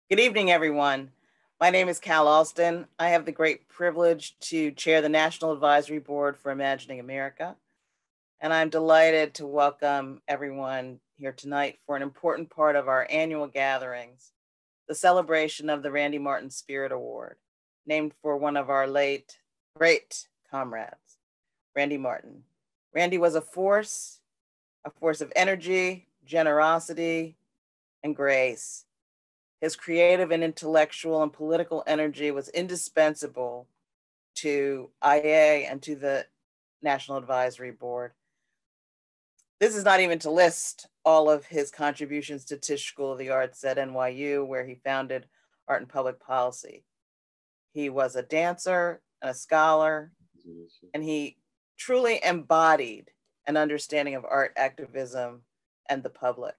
Good evening, everyone. My name is Cal Alston. I have the great privilege to chair the National Advisory Board for Imagining America, and I'm delighted to welcome everyone here tonight for an important part of our annual gatherings, the celebration of the Randy Martin Spirit Award, named for one of our late great comrades, Randy Martin. Randy was a force of energy, generosity, and grace. His creative and intellectual and political energy was indispensable to IA and to the National Advisory Board. This is not even to list all of his contributions to Tisch School of the Arts at NYU, where he founded Art and Public Policy. He was a dancer and a scholar, and he truly embodied an understanding of art activism and the public.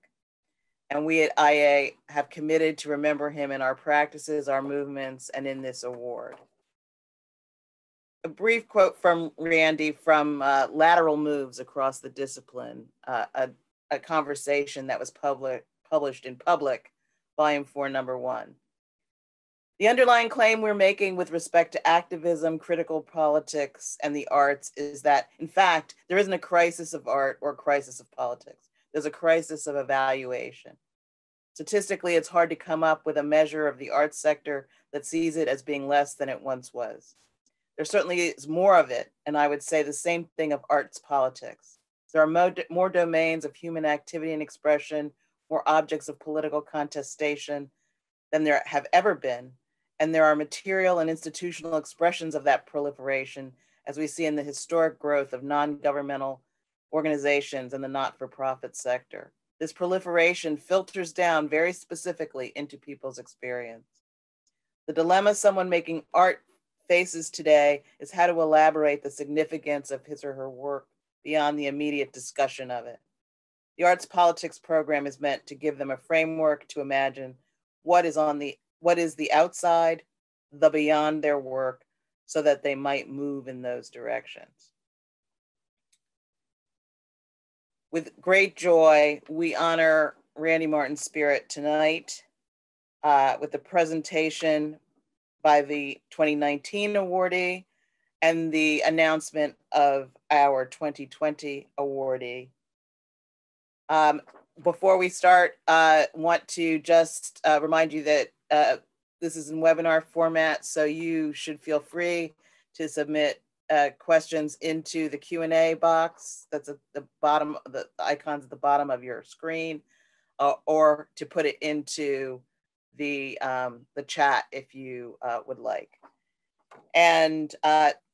And we at IA have committed to remember him in our practices, our movements, and in this award. A brief quote from Randy from Lateral Moves Across the Discipline, a conversation that was published in Public, Volume 4, Number 1. The underlying claim we're making with respect to activism, critical politics, and the arts is that, in fact, there isn't a crisis of art or a crisis of politics. There's a crisis of evaluation. Statistically, it's hard to come up with a measure of the arts sector that sees it as being less than it once was. There certainly is more of it, and I would say the same thing of arts politics. There are more domains of human activity and expression, more objects of political contestation than there have ever been, and there are material and institutional expressions of that proliferation, as we see in the historic growth of non-governmental organizations and the not-for-profit sector. This proliferation filters down very specifically into people's experience. The dilemma someone making art faces today is how to elaborate the significance of his or her work beyond the immediate discussion of it. The Arts Politics program is meant to give them a framework to imagine what is the outside, the beyond their work, so that they might move in those directions. With great joy, we honor Randy Martin's spirit tonight with the presentation by the 2019 awardee and the announcement of our 2020 awardee. Before we start, I want to just remind you that this is in webinar format, so you should feel free to submit questions into the Q&A box that's at the bottom, the icons at the bottom of your screen, or to put it into the chat if you would like. And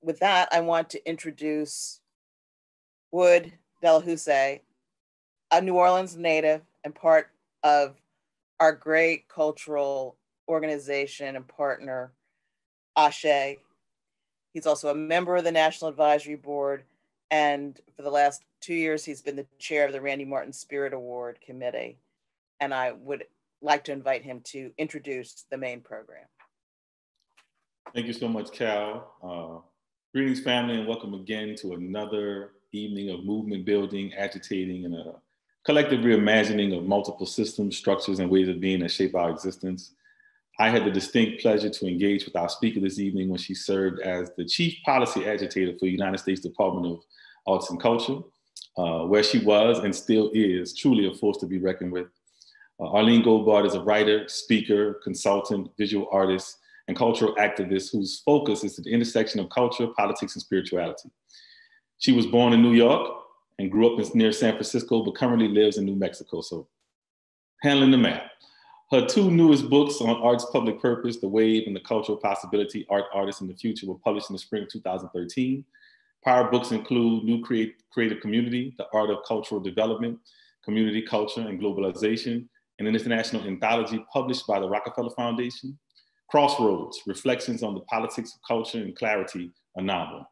with that, I want to introduce Wood Delahousse, a New Orleans native and part of our great cultural organization and partner, Ashe. He's also a member of the National Advisory Board, and for the last 2 years, he's been the chair of the Randy Martin Spirit Award Committee. And I would like to invite him to introduce the main program. Thank you so much, Cal. Greetings, family, and welcome again to another evening of movement building, agitating, and a collective reimagining of multiple systems, structures, and ways of being that shape our existence. I had the distinct pleasure to engage with our speaker this evening when she served as the Chief Policy Agitator for the United States Department of Arts and Culture, where she was and still is truly a force to be reckoned with. Arlene Goldbard is a writer, speaker, consultant, visual artist, and cultural activist whose focus is the intersection of culture, politics, and spirituality. She was born in New York and grew up near San Francisco, but currently lives in New Mexico, so handling the map. Her two newest books on arts public purpose, The Wave and the Cultural Possibility, Art, Artists, in the Future, were published in the spring of 2013. Prior books include New Creative Community, The Art of Cultural Development, Community, Culture, and Globalization, and an international anthology published by the Rockefeller Foundation. Crossroads, Reflections on the Politics of Culture and Clarity, a novel.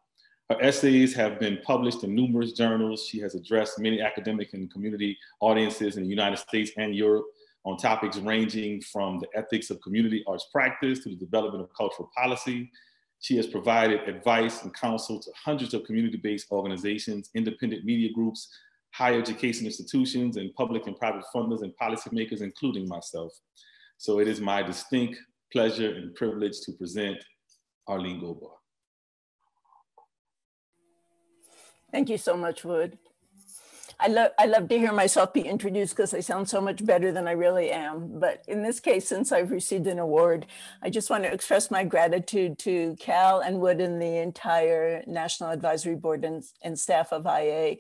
Her essays have been published in numerous journals. She has addressed many academic and community audiences in the United States and Europe on topics ranging from the ethics of community arts practice to the development of cultural policy. She has provided advice and counsel to hundreds of community-based organizations, independent media groups, higher education institutions, and public and private funders and policymakers, including myself. So it is my distinct pleasure and privilege to present Arlene Goldbard. Thank you so much, Wood. I love to hear myself be introduced because I sound so much better than I really am. But in this case, since I've received an award, I just want to express my gratitude to Cal and Wood and the entire National Advisory Board and staff of IA.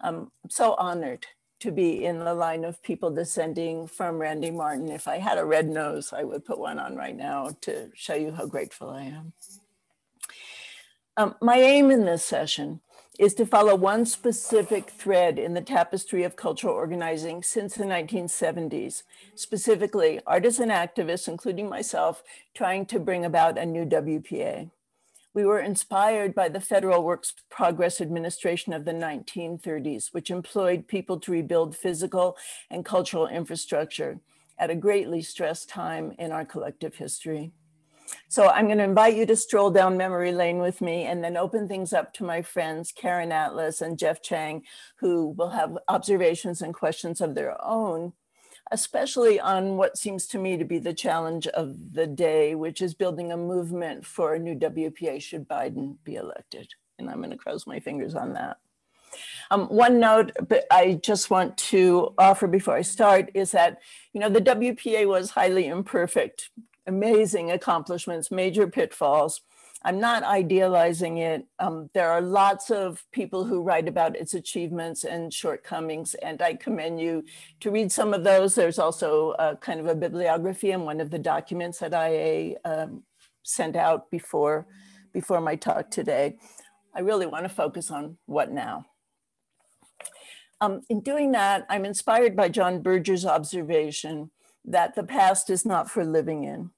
I'm so honored to be in the line of people descending from Randy Martin. If I had a red nose, I would put one on right now to show you how grateful I am. My aim in this session is to follow one specific thread in the tapestry of cultural organizing since the 1970s, specifically artists and activists, including myself, trying to bring about a new WPA. We were inspired by the Federal Works Progress Administration of the 1930s, which employed people to rebuild physical and cultural infrastructure at a greatly stressed time in our collective history. So I'm going to invite you to stroll down memory lane with me and then open things up to my friends, Caron Atlas and Jeff Chang, who will have observations and questions of their own, especially on what seems to me to be the challenge of the day, which is building a movement for a new WPA should Biden be elected. And I'm going to cross my fingers on that. One note but I just want to offer before I start is that, the WPA was highly imperfect, amazing accomplishments, major pitfalls. I'm not idealizing it. There are lots of people who write about its achievements and shortcomings, and I commend you to read some of those. There's also a kind of a bibliography in one of the documents that IA sent out before my talk today. I really want to focus on what now. In doing that, I'm inspired by John Berger's observation that the past is not for living in.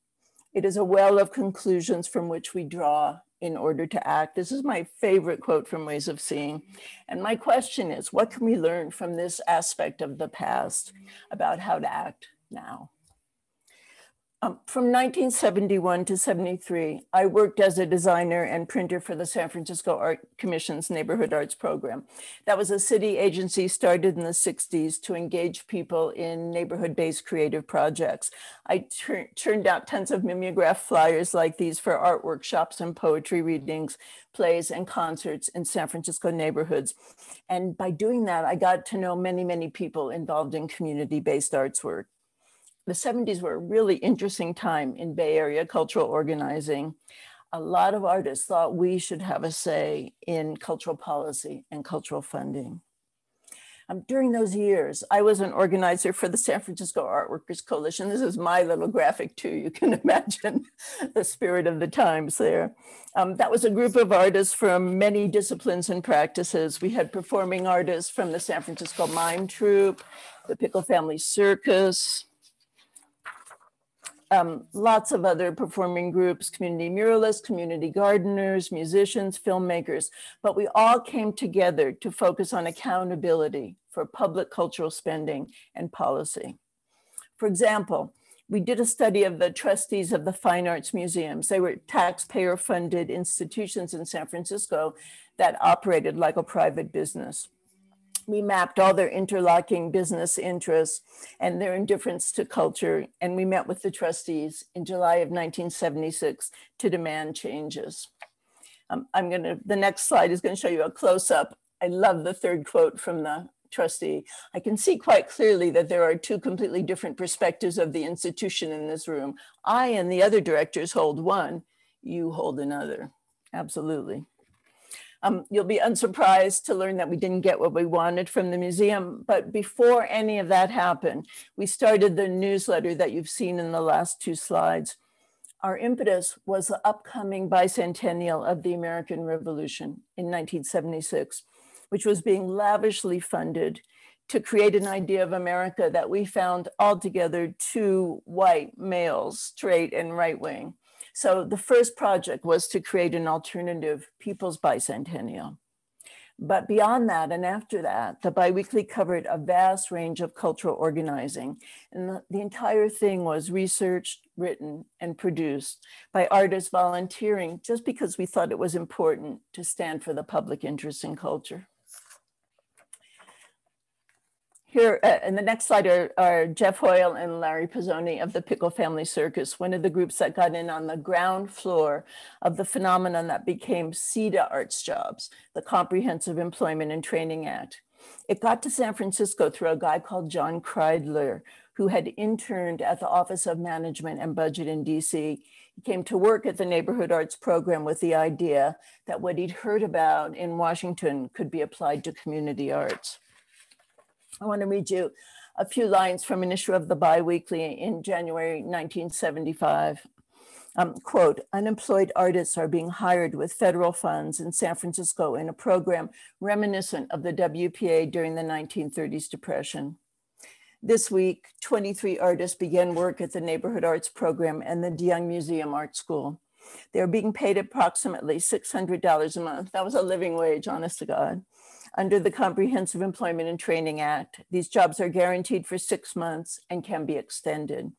It is a well of conclusions from which we draw in order to act. This is my favorite quote from Ways of Seeing. And my question is, what can we learn from this aspect of the past about how to act now? From 1971 to 73, I worked as a designer and printer for the San Francisco Art Commission's Neighborhood Arts Program. That was a city agency started in the 60s to engage people in neighborhood-based creative projects. I turned out tons of mimeograph flyers like these for art workshops and poetry readings, plays, and concerts in San Francisco neighborhoods. And by doing that, I got to know many, many people involved in community-based arts work. The 70s were a really interesting time in Bay Area cultural organizing. A lot of artists thought we should have a say in cultural policy and cultural funding. During those years, I was an organizer for the San Francisco Art Workers Coalition. This is my little graphic too. You can imagine the spirit of the times there. That was a group of artists from many disciplines and practices. We had performing artists from the San Francisco Mime Troupe, the Pickle Family Circus, lots of other performing groups, community muralists, community gardeners, musicians, filmmakers, but we all came together to focus on accountability for public cultural spending and policy. For example, we did a study of the trustees of the fine arts museums. They were taxpayer-funded institutions in San Francisco that operated like a private business. We mapped all their interlocking business interests and their indifference to culture, and we met with the trustees in July of 1976 to demand changes. The next slide is going to show you a close-up. I love the third quote from the trustee. I can see quite clearly that there are two completely different perspectives of the institution in this room. I and the other directors hold one, you hold another. Absolutely. You'll be unsurprised to learn that we didn't get what we wanted from the museum, but before any of that happened, we started the newsletter that you've seen in the last two slides. Our impetus was the upcoming bicentennial of the American Revolution in 1976, which was being lavishly funded to create an idea of America that we found altogether too white, males, straight, and right-wing. So the first project was to create an alternative People's Bicentennial. But beyond that and after that, the biweekly covered a vast range of cultural organizing. And the entire thing was researched, written, and produced by artists volunteering just because we thought it was important to stand for the public interest in culture. Here, in the next slide are Jeff Hoyle and Larry Pizzoni of the Pickle Family Circus, one of the groups that got in on the ground floor of the phenomenon that became CETA Arts Jobs, the Comprehensive Employment and Training Act. It got to San Francisco through a guy called John Kreidler, who had interned at the Office of Management and Budget in DC. He came to work at the Neighborhood Arts Program with the idea that what he'd heard about in Washington could be applied to community arts. I want to read you a few lines from an issue of the Biweekly in January 1975. Quote, unemployed artists are being hired with federal funds in San Francisco in a program reminiscent of the WPA during the 1930s Depression. This week, 23 artists began work at the Neighborhood Arts Program and the DeYoung Museum Art School. They're being paid approximately $600 a month. That was a living wage, honest to God. Under the Comprehensive Employment and Training Act, these jobs are guaranteed for 6 months and can be extended.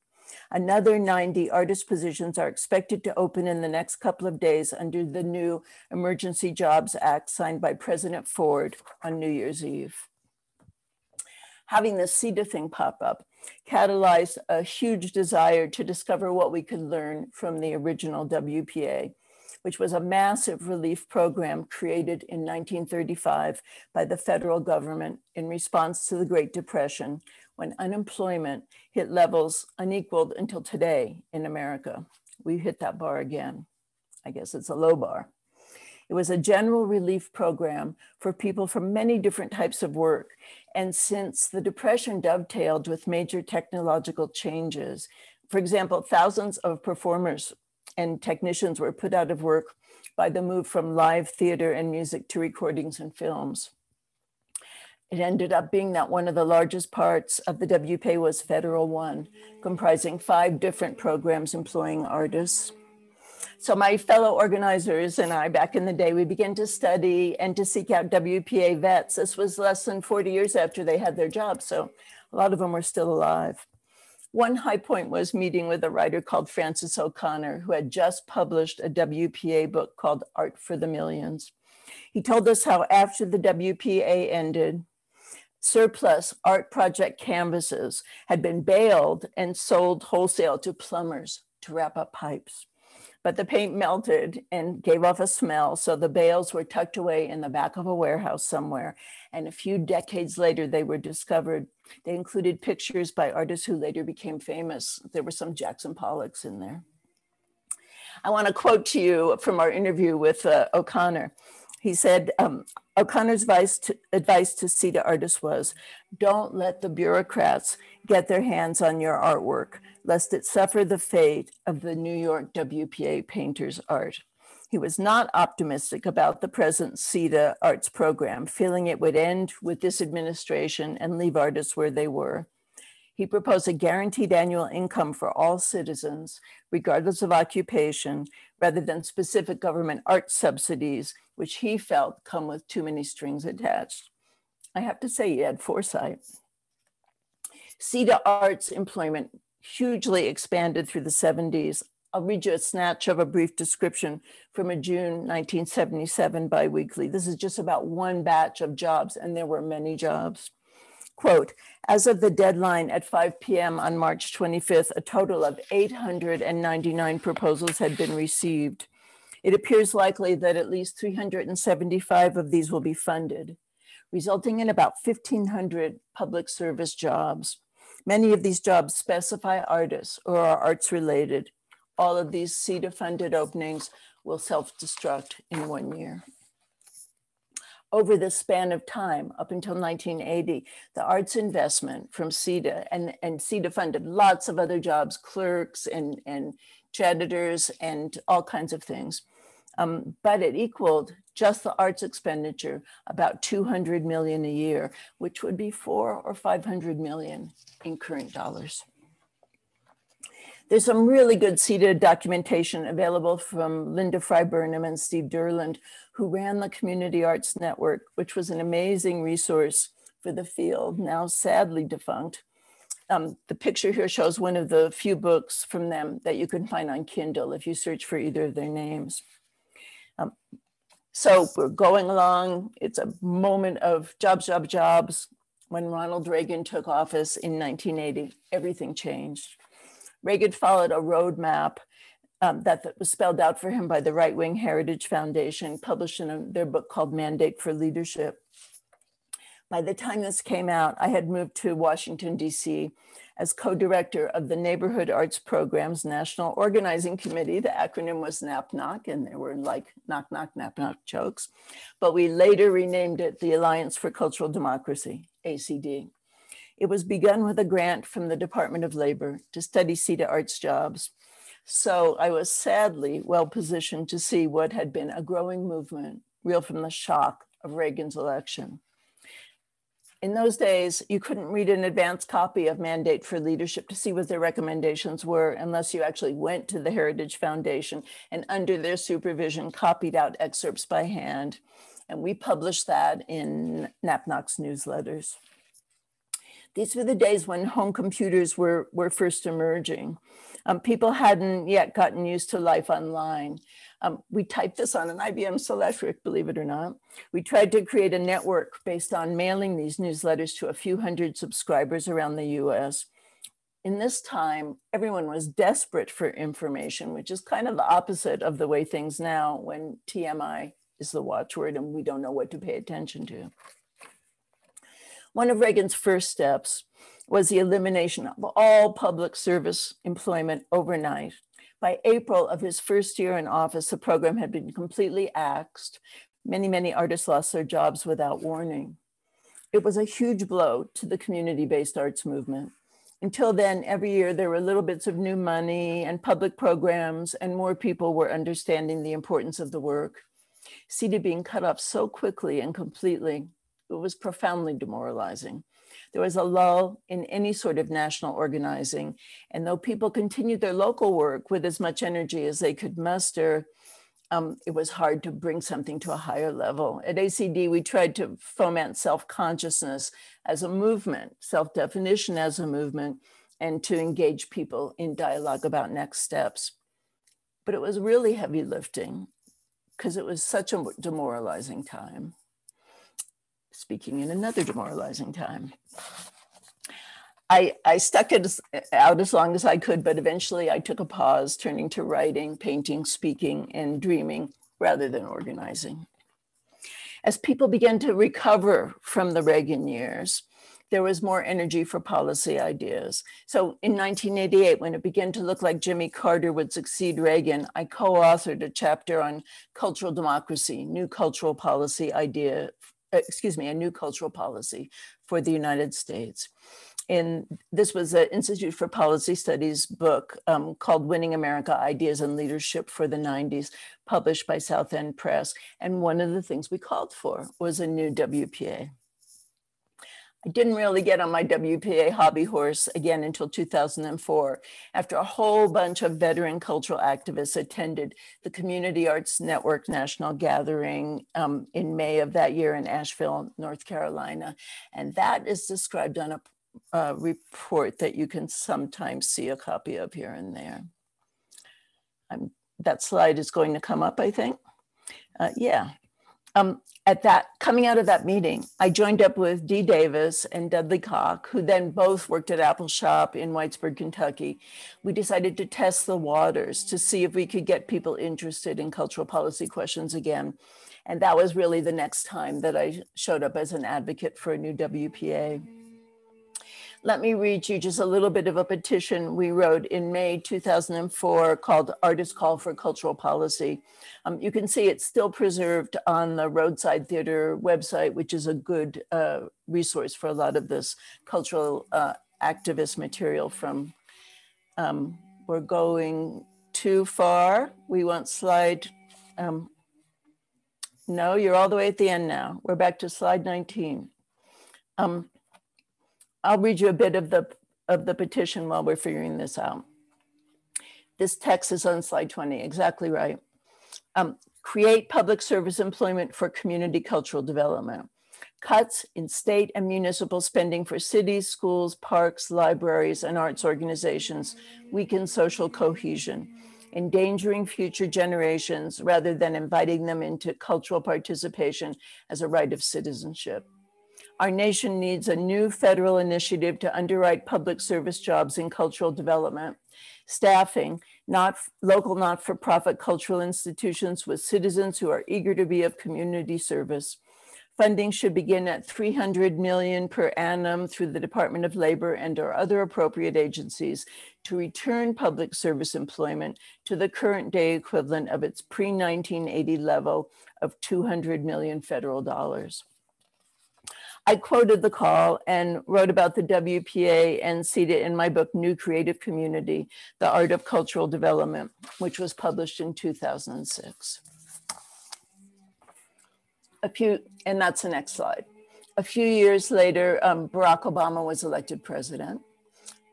Another 90 artist positions are expected to open in the next couple of days under the new Emergency Jobs Act signed by President Ford on New Year's Eve. Having this CETA thing pop up catalyzed a huge desire to discover what we could learn from the original WPA, which was a massive relief program created in 1935 by the federal government in response to the Great Depression, when unemployment hit levels unequaled until today in America. We hit that bar again. I guess it's a low bar. It was a general relief program for people from many different types of work. And since the Depression dovetailed with major technological changes, for example, thousands of performers and technicians were put out of work by the move from live theater and music to recordings and films. It ended up being that one of the largest parts of the WPA was Federal One, comprising 5 different programs employing artists. So my fellow organizers and I, back in the day, we began to study and to seek out WPA vets. This was less than 40 years after they had their jobs, so a lot of them were still alive. One high point was meeting with a writer called Francis O'Connor, who had just published a WPA book called Art for the Millions. He told us how after the WPA ended, surplus art project canvases had been baled and sold wholesale to plumbers to wrap up pipes. But the paint melted and gave off a smell, so the bales were tucked away in the back of a warehouse somewhere. And a few decades later, they were discovered. They included pictures by artists who later became famous. There were some Jackson Pollocks in there. I want to quote to you from our interview with O'Connor. He said, O'Connor's advice to CETA artists was, don't let the bureaucrats get their hands on your artwork, lest it suffer the fate of the New York WPA painter's art. He was not optimistic about the present CETA arts program, feeling it would end with this administration and leave artists where they were. He proposed a guaranteed annual income for all citizens, regardless of occupation, rather than specific government art subsidies, which he felt come with too many strings attached. I have to say he had foresight. CETA arts employment hugely expanded through the 70s. I'll read you a snatch of a brief description from a June 1977 biweekly. This is just about one batch of jobs, and there were many jobs. Quote, as of the deadline at 5 p.m. on March 25th, a total of 899 proposals had been received. It appears likely that at least 375 of these will be funded, resulting in about 1,500 public service jobs. Many of these jobs specify artists or are arts related. All of these CETA funded openings will self-destruct in 1 year. Over the span of time, up until 1980, the arts investment from CETA, and CETA funded lots of other jobs, clerks and janitors and all kinds of things. But it equaled just the arts expenditure, about 200 million a year, which would be 400 or 500 million in current dollars. There's some really good CETA documentation available from Linda Fry-Burnham and Steve Durland, who ran the Community Arts Network, which was an amazing resource for the field, now sadly defunct. The picture here shows one of the few books from them that you can find on Kindle if you search for either of their names. So we're going along. It's a moment of jobs, jobs, jobs. when Ronald Reagan took office in 1980, everything changed. Reagan followed a roadmap that was spelled out for him by the Right-Wing Heritage Foundation, published in their book called Mandate for Leadership. By the time this came out, I had moved to Washington, D.C. as co-director of the Neighborhood Arts Program's National Organizing Committee. The acronym was NAP-NOC, and there were like knock, knock, NAP-NOC jokes. But we later renamed it the Alliance for Cultural Democracy, ACD. It was begun with a grant from the Department of Labor to study CETA arts jobs. So I was sadly well positioned to see what had been a growing movement, real from the shock of Reagan's election. In those days, you couldn't read an advance copy of Mandate for Leadership to see what their recommendations were unless you actually went to the Heritage Foundation and under their supervision copied out excerpts by hand. And we published that in NAP-NOC's newsletters. These were the days when home computers were first emerging. People hadn't yet gotten used to life online. We typed this on an IBM Selectric, believe it or not. We tried to create a network based on mailing these newsletters to a few hundred subscribers around the US. In this time, everyone was desperate for information, which is kind of the opposite of the way things now when TMI is the watchword and we don't know what to pay attention to. One of Reagan's first steps was the elimination of all public service employment overnight. By April of his first year in office, the program had been completely axed. Many artists lost their jobs without warning. It was a huge blow to the community-based arts movement. Until then, every year there were little bits of new money and public programs, and more people were understanding the importance of the work. CETA being cut off so quickly and completely, it was profoundly demoralizing. There was a lull in any sort of national organizing, and though people continued their local work with as much energy as they could muster, it was hard to bring something to a higher level. At ACD, we tried to foment self-consciousness as a movement, self-definition as a movement, and to engage people in dialogue about next steps. But it was really heavy lifting because it was such a demoralizing time. Speaking in another demoralizing time. I stuck it out as long as I could, but eventually I took a pause, turning to writing, painting, speaking, and dreaming rather than organizing. As people began to recover from the Reagan years, there was more energy for policy ideas. So in 1988, when it began to look like Jimmy Carter would succeed Reagan, I co-authored a chapter on cultural democracy, new cultural policy idea, a new cultural policy for the United States. And this was the Institute for Policy Studies book called Winning America, Ideas and Leadership for the 90s, published by South End Press. And one of the things we called for was a new WPA. I didn't really get on my WPA hobby horse again until 2004, after a whole bunch of veteran cultural activists attended the Community Arts Network National Gathering in May of that year in Asheville, North Carolina. And that is described on a report that you can sometimes see a copy of here and there. That slide is going to come up, I think. Coming out of that meeting, I joined up with Dee Davis and Dudley Koch, who then both worked at Apple Shop in Whitesburg, Kentucky. We decided to test the waters to see if we could get people interested in cultural policy questions again. And that was really the next time that I showed up as an advocate for a new WPA. Let me read you just a little bit of a petition we wrote in May 2004 called Artists' Call for Cultural Policy. You can see it's still preserved on the Roadside Theater website, which is a good resource for a lot of this cultural activist material from, we're going too far. We want slide, no, you're all the way at the end now. We're back to slide 19. I'll read you a bit of the petition while we're figuring this out. This text is on slide 20, exactly right. Create public service employment for community cultural development. Cuts in state and municipal spending for cities, schools, parks, libraries, and arts organizations weaken social cohesion, endangering future generations rather than inviting them into cultural participation as a right of citizenship. Our nation needs a new federal initiative to underwrite public service jobs in cultural development, staffing local not-for-profit cultural institutions with citizens who are eager to be of community service. Funding should begin at $300 million per annum through the Department of Labor and or other appropriate agencies to return public service employment to the current day equivalent of its pre-1980 level of $200 million federal dollars. I quoted the call and wrote about the WPA and CETA in my book, New Creative Community, The Art of Cultural Development, which was published in 2006. And that's the next slide. A few years later, Barack Obama was elected president,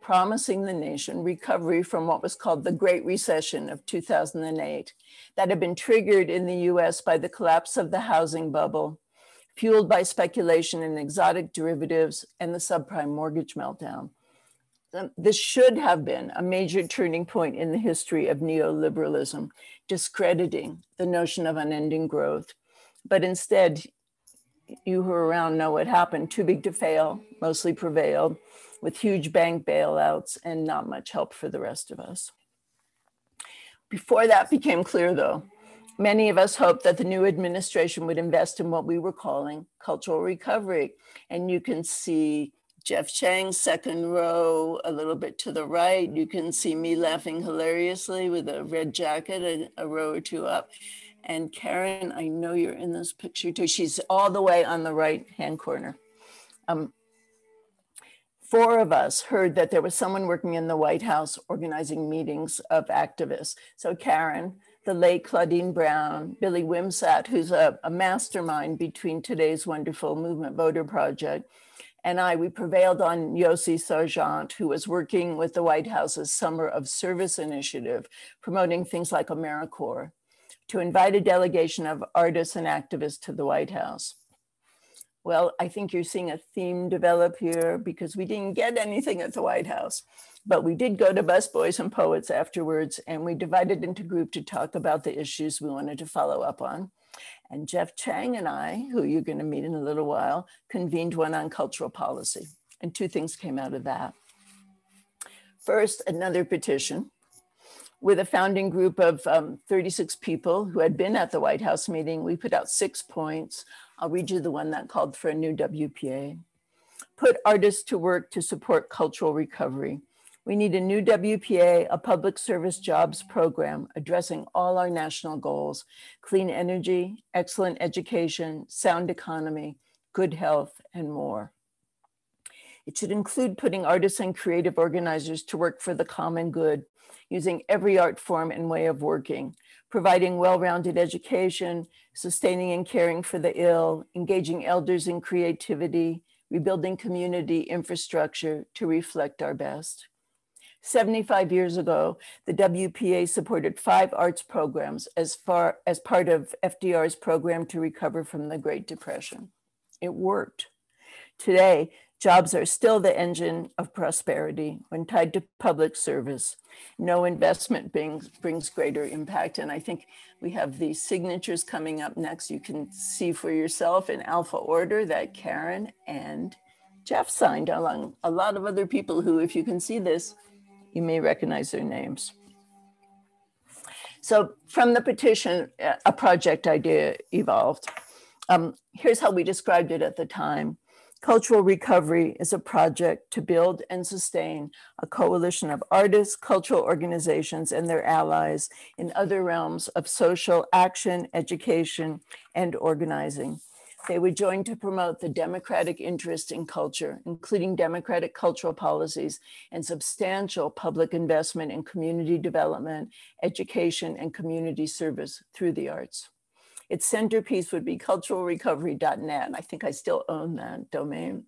promising the nation recovery from what was called the Great Recession of 2008, that had been triggered in the US by the collapse of the housing bubble, fueled by speculation in exotic derivatives and the subprime mortgage meltdown. This should have been a major turning point in the history of neoliberalism, discrediting the notion of unending growth. But instead, you who are around know what happened. Too big to fail, mostly prevailed, with huge bank bailouts and not much help for the rest of us. Before that became clear, though, many of us hoped that the new administration would invest in what we were calling cultural recovery. And you can see Jeff Chang, second row, a little bit to the right. You can see me laughing hilariously with a red jacket, a row or two up. And Caron, I know you're in this picture too. She's all the way on the right-hand corner. 4 of us heard that there was someone working in the White House organizing meetings of activists. So Caron, the late Claudine Brown, Billy Wimsatt, who's a mastermind between today's wonderful Movement Voter Project, and we prevailed on Yossi Sargent, who was working with the White House's Summer of Service initiative, promoting things like AmeriCorps, to invite a delegation of artists and activists to the White House. Well, I think you're seeing a theme develop here because we didn't get anything at the White House, but we did go to Busboys and Poets afterwards, and we divided into groups to talk about the issues we wanted to follow up on. And Jeff Chang and I, who you're going to meet in a little while, convened one on cultural policy. And 2 things came out of that. First, another petition with a founding group of 36 people who had been at the White House meeting. We put out 6 points. I'll read you the one that called for a new WPA. Put artists to work to support cultural recovery. We need a new WPA, a public service jobs program addressing all our national goals: clean energy, excellent education, sound economy, good health, and more. It should include putting artists and creative organizers to work for the common good, using every art form and way of working, providing well-rounded education, sustaining and caring for the ill, engaging elders in creativity, rebuilding community infrastructure to reflect our best. 75 years ago, the WPA supported 5 arts programs as part of FDR's program to recover from the Great Depression. It worked. Today, jobs are still the engine of prosperity when tied to public service. No investment brings greater impact. And I think we have these signatures coming up next. You can see for yourself in alpha order that Caron and Jeff signed, along a lot of other people who, if you can see this, you may recognize their names. So from the petition, a project idea evolved. Here's how we described it at the time. Cultural recovery is a project to build and sustain a coalition of artists, cultural organizations, and their allies in other realms of social action, education, and organizing. They would join to promote the democratic interest in culture, including democratic cultural policies and substantial public investment in community development, education, and community service through the arts. Its centerpiece would be culturalrecovery.net. I think I still own that domain.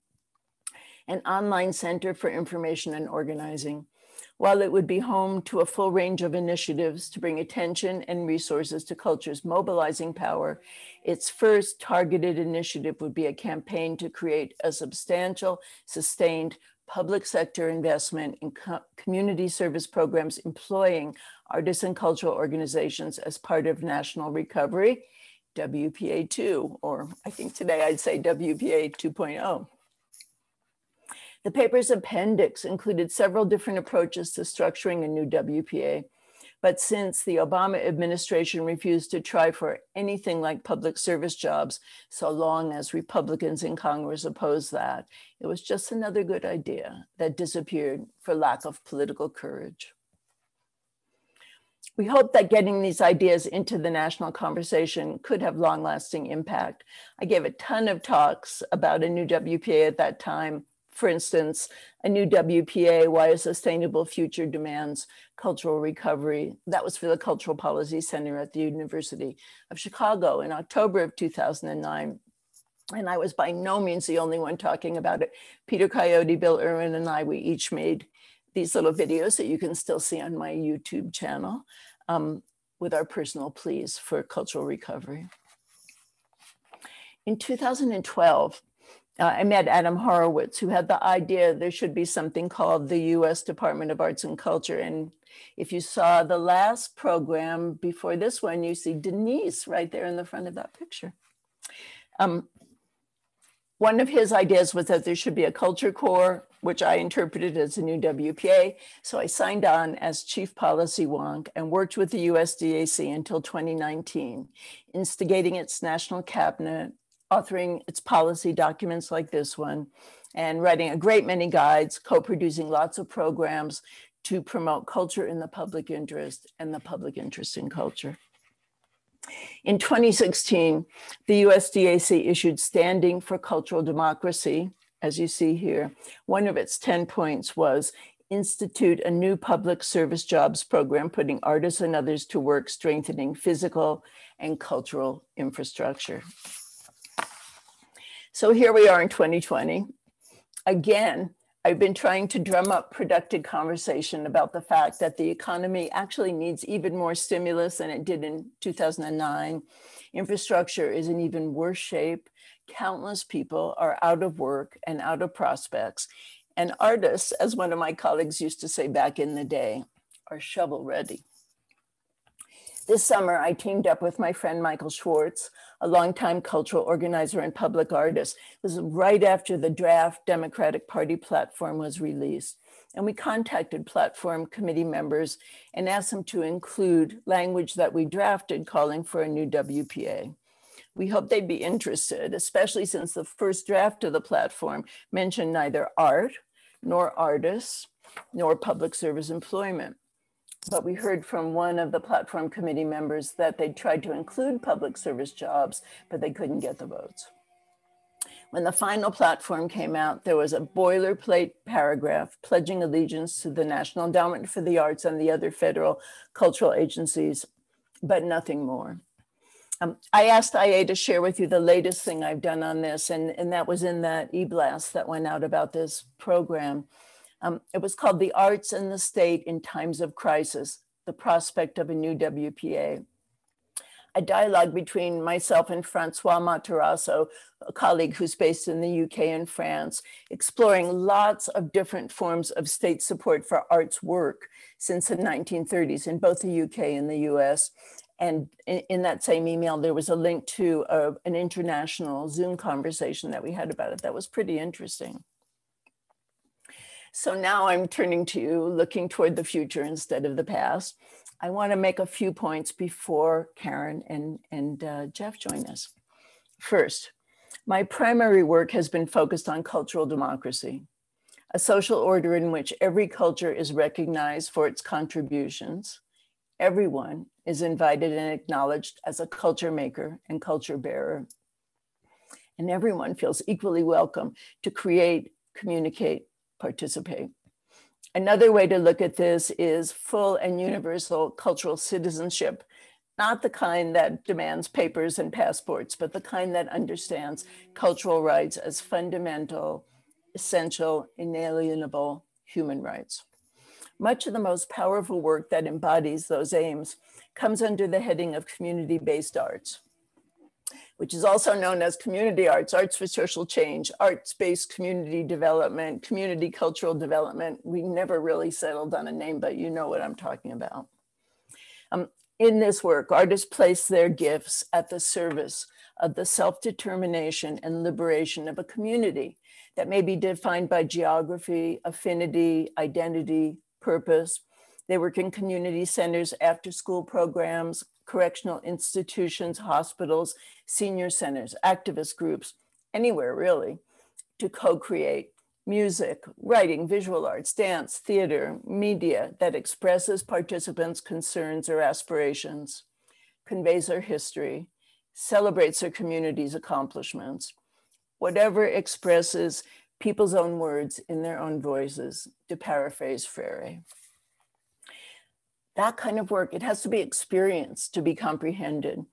An online center for information and organizing. While it would be home to a full range of initiatives to bring attention and resources to culture's mobilizing power, its first targeted initiative would be a campaign to create a substantial, sustained public sector investment in community service programs employing artists and cultural organizations as part of national recovery, WPA 2, or I think today I'd say WPA 2.0. The paper's appendix included several different approaches to structuring a new WPA, but since the Obama administration refused to try for anything like public service jobs, so long as Republicans in Congress opposed that, it was just another good idea that disappeared for lack of political courage. We hope that getting these ideas into the national conversation could have long-lasting impact. I gave a ton of talks about a new WPA at that time. For instance, a new WPA, Why a Sustainable Future Demands Cultural Recovery. That was for the Cultural Policy Center at the University of Chicago in October of 2009. And I was by no means the only one talking about it. Peter Coyote, Bill Irwin, and I, we each made these little videos that you can still see on my YouTube channel with our personal pleas for cultural recovery. In 2012, I met Adam Horowitz, who had the idea there should be something called the US Department of Arts and Culture. And if you saw the last program before this one, you see Denise right there in the front of that picture. One of his ideas was that there should be a culture corps, which I interpreted as a new WPA. So I signed on as chief policy wonk and worked with the USDAC until 2019, instigating its national cabinet, authoring its policy documents like this one, and writing a great many guides, co-producing lots of programs to promote culture in the public interest and the public interest in culture. In 2016, the USDAC issued Standing for Cultural Democracy, as you see here. One of its 10 points was institute a new public service jobs program, putting artists and others to work, strengthening physical and cultural infrastructure. So here we are in 2020. Again, I've been trying to drum up productive conversation about the fact that the economy actually needs even more stimulus than it did in 2009. Infrastructure is in even worse shape. Countless people are out of work and out of prospects. And artists, as one of my colleagues used to say back in the day, are shovel ready. This summer, I teamed up with my friend Michael Schwartz, a longtime cultural organizer and public artist. It was right after the draft Democratic Party platform was released. And we contacted platform committee members and asked them to include language that we drafted calling for a new WPA. We hope they'd be interested, especially since the first draft of the platform mentioned neither art, nor artists, nor public service employment. But we heard from one of the platform committee members that they tried to include public service jobs, but they couldn't get the votes. When the final platform came out, there was a boilerplate paragraph pledging allegiance to the National Endowment for the Arts and the other federal cultural agencies, but nothing more. I asked IA to share with you the latest thing I've done on this, and that was in that e-blast that went out about this program. It was called The Arts and the State in Times of Crisis, the Prospect of a New WPA. A dialogue between myself and Francois Matarasso, a colleague who's based in the UK and France, exploring lots of different forms of state support for arts work since the 1930s in both the UK and the US. And in that same email, there was a link to an international Zoom conversation that we had about it that was pretty interesting. So now I'm turning to you, looking toward the future instead of the past. I want to make a few points before Caron and Jeff join us. First, my primary work has been focused on cultural democracy, a social order in which every culture is recognized for its contributions. Everyone is invited and acknowledged as a culture maker and culture bearer. And everyone feels equally welcome to create, communicate, participate. Another way to look at this is full and universal cultural citizenship, not the kind that demands papers and passports, but the kind that understands cultural rights as fundamental, essential, inalienable human rights. Much of the most powerful work that embodies those aims comes under the heading of community-based arts, which is also known as community arts, arts for social change, arts-based community development, community cultural development. We never really settled on a name, but you know what I'm talking about. In this work, artists place their gifts at the service of the self-determination and liberation of a community that may be defined by geography, affinity, identity, purpose. They work in community centers, after-school programs, correctional institutions, hospitals, senior centers, activist groups, anywhere really, to co-create music, writing, visual arts, dance, theater, media that expresses participants' concerns or aspirations, conveys their history, celebrates their community's accomplishments, whatever expresses people's own words in their own voices, to paraphrase Freire. That kind of work, it has to be experienced to be comprehended.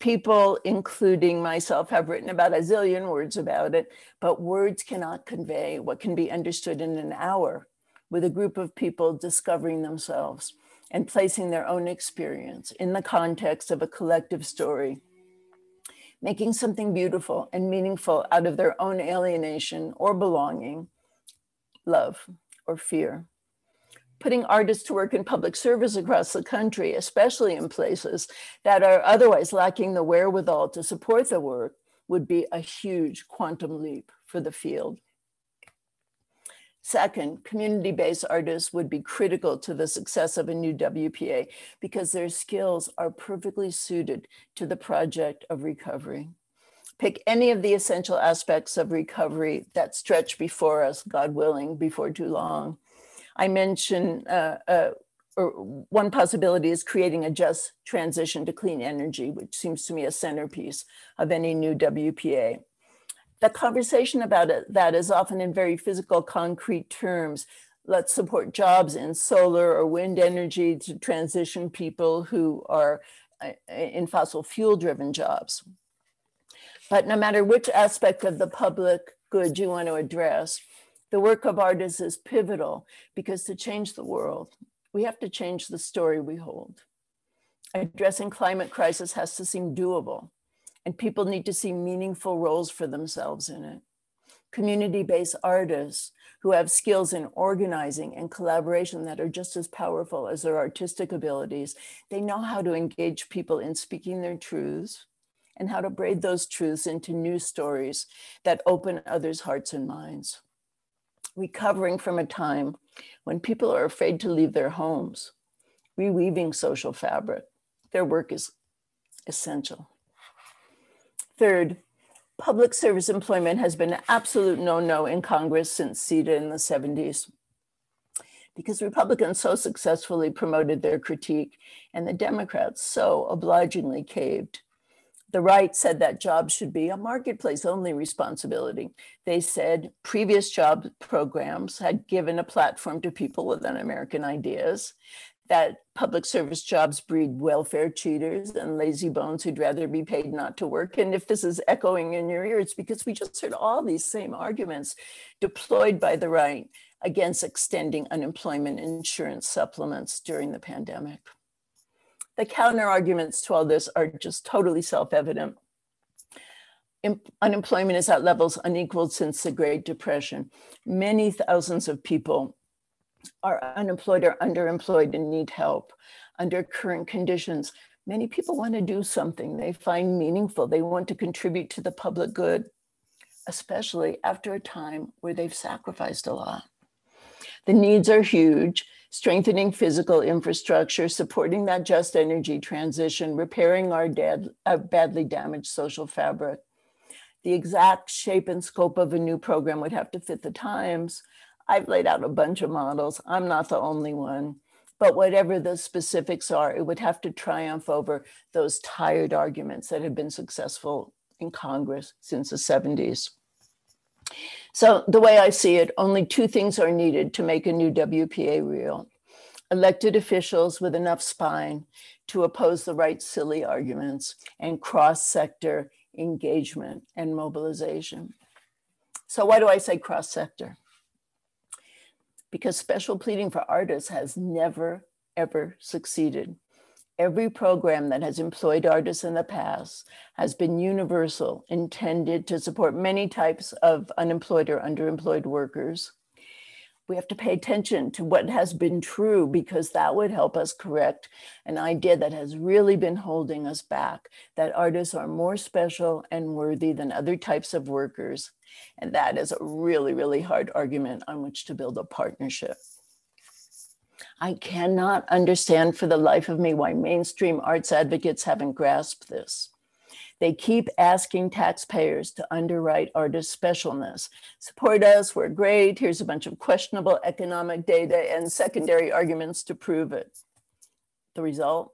People, including myself, have written about a zillion words about it, but words cannot convey what can be understood in an hour with a group of people discovering themselves and placing their own experience in the context of a collective story, making something beautiful and meaningful out of their own alienation or belonging, love or fear. Putting artists to work in public service across the country, especially in places that are otherwise lacking the wherewithal to support the work, would be a huge quantum leap for the field. Second, community-based artists would be critical to the success of a new WPA because their skills are perfectly suited to the project of recovery. Pick any of the essential aspects of recovery that stretch before us, God willing, before too long. I mentioned one possibility is creating a just transition to clean energy, which seems to me a centerpiece of any new WPA. The conversation about that is often in very physical, concrete terms. Let's support jobs in solar or wind energy to transition people who are in fossil fuel-driven jobs. But no matter which aspect of the public good you want to address, the work of artists is pivotal because to change the world, we have to change the story we hold. Addressing climate crisis has to seem doable, and people need to see meaningful roles for themselves in it. Community-based artists who have skills in organizing and collaboration that are just as powerful as their artistic abilities, they know how to engage people in speaking their truths and how to braid those truths into new stories that open others' hearts and minds. Recovering from a time when people are afraid to leave their homes, reweaving social fabric, their work is essential. Third, public service employment has been an absolute no-no in Congress since CETA in the 70s because Republicans so successfully promoted their critique and the Democrats so obligingly caved. The right said that jobs should be a marketplace-only responsibility. They said previous job programs had given a platform to people with un-American ideas, that public service jobs breed welfare cheaters and lazy bones who'd rather be paid not to work. And if this is echoing in your ear, it's because we just heard all these same arguments deployed by the right against extending unemployment insurance supplements during the pandemic. The counter arguments to all this are just totally self-evident. Unemployment is at levels unequaled since the Great Depression. Many thousands of people are unemployed or underemployed and need help. Under current conditions, many people want to do something they find meaningful. They want to contribute to the public good, especially after a time where they've sacrificed a lot. The needs are huge. Strengthening physical infrastructure, supporting that just energy transition, repairing our badly damaged social fabric. The exact shape and scope of a new program would have to fit the times. I've laid out a bunch of models. I'm not the only one. But whatever the specifics are, it would have to triumph over those tired arguments that have been successful in Congress since the 70s. So the way I see it, only two things are needed to make a new WPA real. Elected officials with enough spine to oppose the right silly arguments and cross-sector engagement and mobilization. So why do I say cross-sector? Because special pleading for artists has never, ever succeeded. Every program that has employed artists in the past has been universal, intended to support many types of unemployed or underemployed workers. We have to pay attention to what has been true, because that would help us correct an idea that has really been holding us back, that artists are more special and worthy than other types of workers. And that is a really, really hard argument on which to build a partnership. I cannot understand for the life of me why mainstream arts advocates haven't grasped this. They keep asking taxpayers to underwrite artist specialness. Support us, we're great, here's a bunch of questionable economic data and secondary arguments to prove it. The result?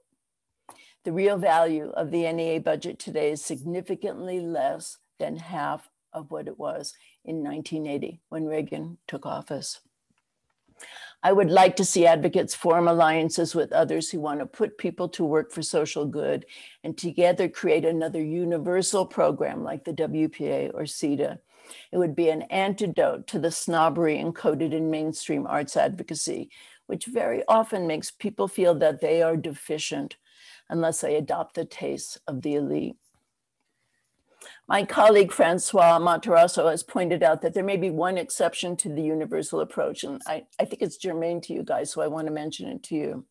The real value of the NEA budget today is significantly less than half of what it was in 1980 when Reagan took office. I would like to see advocates form alliances with others who want to put people to work for social good and together create another universal program like the WPA or CETA. It would be an antidote to the snobbery encoded in mainstream arts advocacy, which very often makes people feel that they are deficient unless they adopt the tastes of the elite. My colleague, Francois Matarasso, has pointed out that there may be one exception to the universal approach, and I think it's germane to you guys, so I want to mention it to you.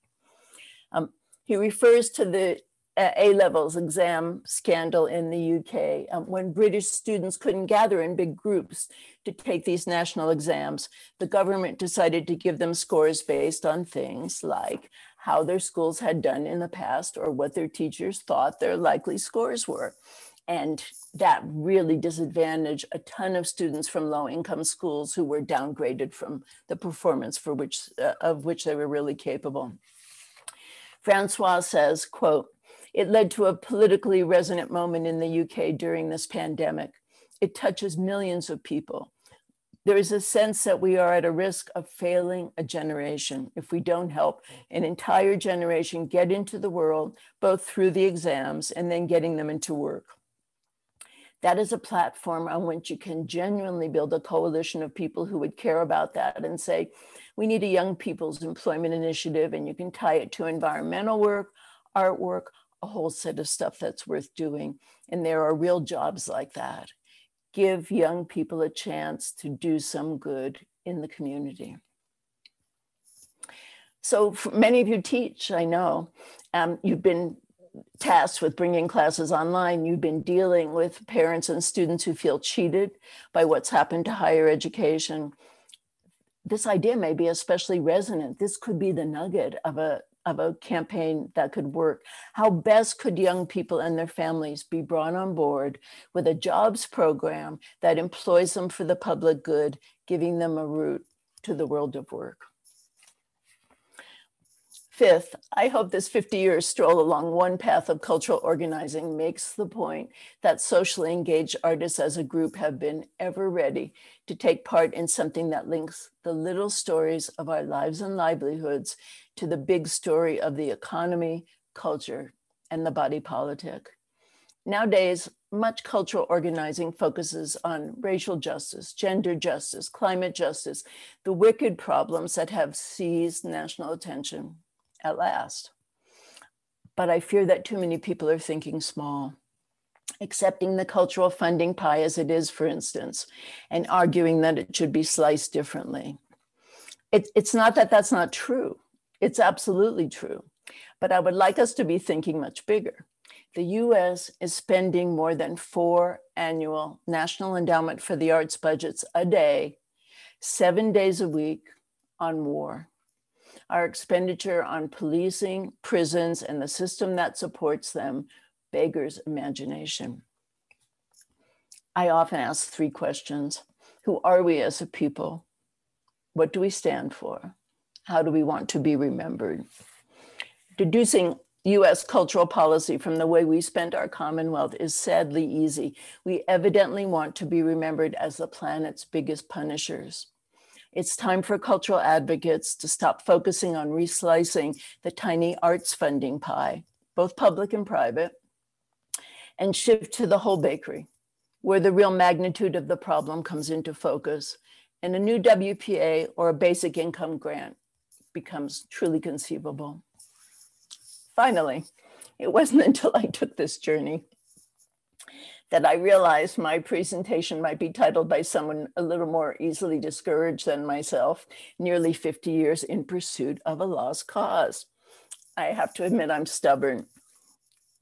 He refers to the A-levels exam scandal in the UK, when British students couldn't gather in big groups to take these national exams. The government decided to give them scores based on things like how their schools had done in the past or what their teachers thought their likely scores were. And that really disadvantaged a ton of students from low-income schools who were downgraded from the performance of which they were really capable. Francois says, quote, "It led to a politically resonant moment in the UK during this pandemic. It touches millions of people. There is a sense that we are at a risk of failing a generation if we don't help an entire generation get into the world, both through the exams and then getting them into work. That is a platform on which you can genuinely build a coalition of people who would care about that and say, we need a young people's employment initiative, and you can tie it to environmental work, artwork, a whole set of stuff that's worth doing. And there are real jobs like that. Give young people a chance to do some good in the community." So many of you teach, I know. You've been tasked with bringing classes online. You've been dealing with parents and students who feel cheated by what's happened to higher education. This idea may be especially resonant. This could be the nugget of a campaign that could work. How best could young people and their families be brought on board with a jobs program that employs them for the public good, giving them a route to the world of work? Fifth, I hope this 50-year stroll along one path of cultural organizing makes the point that socially engaged artists as a group have been ever ready to take part in something that links the little stories of our lives and livelihoods to the big story of the economy, culture, and the body politic. Nowadays, much cultural organizing focuses on racial justice, gender justice, climate justice, the wicked problems that have seized national attention at last. But I fear that too many people are thinking small, accepting the cultural funding pie as it is, for instance, and arguing that it should be sliced differently. It's not that that's not true. It's absolutely true. But I would like us to be thinking much bigger. The US is spending more than 4 annual National Endowment for the Arts budgets a day, 7 days a week on war. Our expenditure on policing, prisons, and the system that supports them beggars imagination. I often ask 3 questions. Who are we as a people? What do we stand for? How do we want to be remembered? Deducing US cultural policy from the way we spend our Commonwealth is sadly easy. We evidently want to be remembered as the planet's biggest punishers. It's time for cultural advocates to stop focusing on reslicing the tiny arts funding pie, both public and private, and shift to the whole bakery, where the real magnitude of the problem comes into focus, and a new WPA or a basic income grant becomes truly conceivable. Finally, it wasn't until I took this journey that I realized my presentation might be titled by someone a little more easily discouraged than myself, nearly 50 years in pursuit of a lost cause. I have to admit I'm stubborn,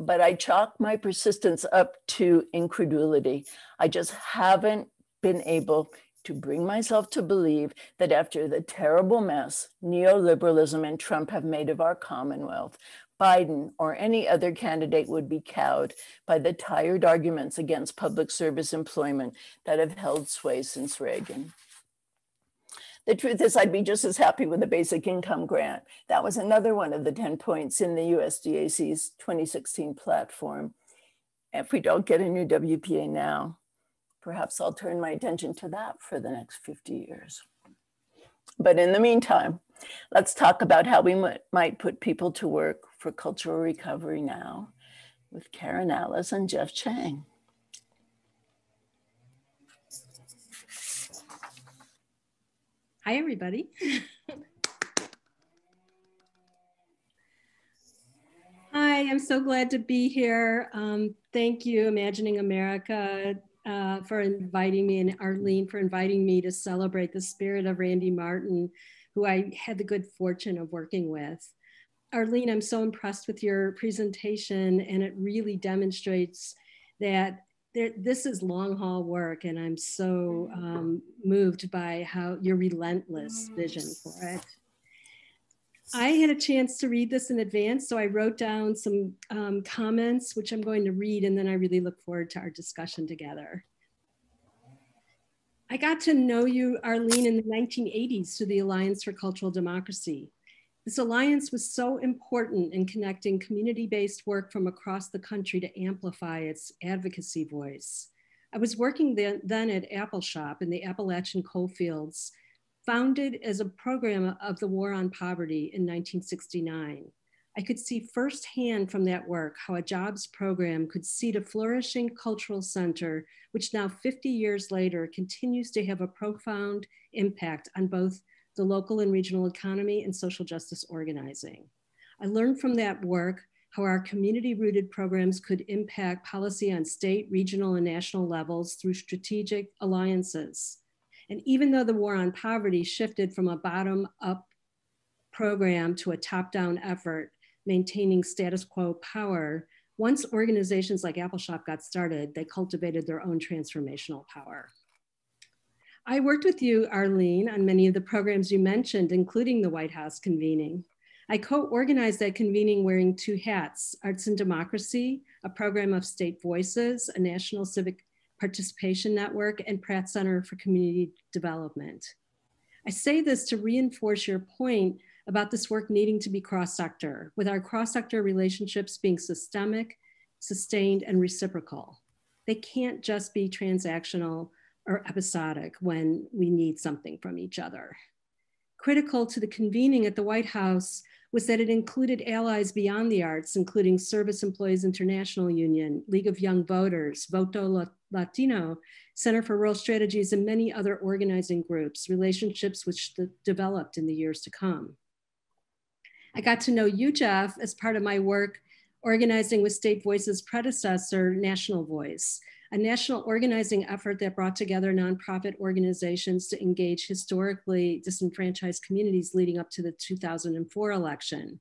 but I chalk my persistence up to incredulity. I just haven't been able to bring myself to believe that after the terrible mess neoliberalism and Trump have made of our Commonwealth, Biden or any other candidate would be cowed by the tired arguments against public service employment that have held sway since Reagan. The truth is, I'd be just as happy with a basic income grant. That was another one of the 10 points in the USDAC's 2016 platform. If we don't get a new WPA now, perhaps I'll turn my attention to that for the next 50 years. But in the meantime, let's talk about how we might put people to work for cultural recovery now with Caron Atlas and Jeff Chang. Hi, everybody. Hi, I'm so glad to be here. Thank you, Imagining America, for inviting me, and Arlene for inviting me to celebrate the spirit of Randy Martin, who I had the good fortune of working with. Arlene, I'm so impressed with your presentation, and it really demonstrates that this is long haul work, and I'm so moved by how your relentless vision for it. I had a chance to read this in advance, so I wrote down some comments, which I'm going to read, and then I really look forward to our discussion together. I got to know you, Arlene, in the 1980s through the Alliance for Cultural Democracy. This alliance was so important in connecting community-based work from across the country to amplify its advocacy voice. I was working then at Apple Shop in the Appalachian coalfields, founded as a program of the War on Poverty in 1969. I could see firsthand from that work how a jobs program could seed a flourishing cultural center, which now 50 years later continues to have a profound impact on both the local and regional economy and social justice organizing. I learned from that work how our community-rooted programs could impact policy on state, regional, and national levels through strategic alliances. And even though the War on Poverty shifted from a bottom-up program to a top-down effort, maintaining status quo power, once organizations like Apple Shop got started, they cultivated their own transformational power. I worked with you, Arlene, on many of the programs you mentioned, including the White House convening. I co-organized that convening wearing two hats: Arts and Democracy, a program of state voices, a national civic participation network, and Pratt Center for Community Development. I say this to reinforce your point about this work needing to be cross-sector, with our cross-sector relationships being systemic, sustained, and reciprocal. They can't just be transactional or episodic when we need something from each other. Critical to the convening at the White House was that it included allies beyond the arts, including Service Employees International Union, League of Young Voters, Voto Latino, Center for Rural Strategies, and many other organizing groups, relationships which developed in the years to come. I got to know you, Jeff, as part of my work organizing with State Voice's predecessor, National Voice, a national organizing effort that brought together nonprofit organizations to engage historically disenfranchised communities leading up to the 2004 election.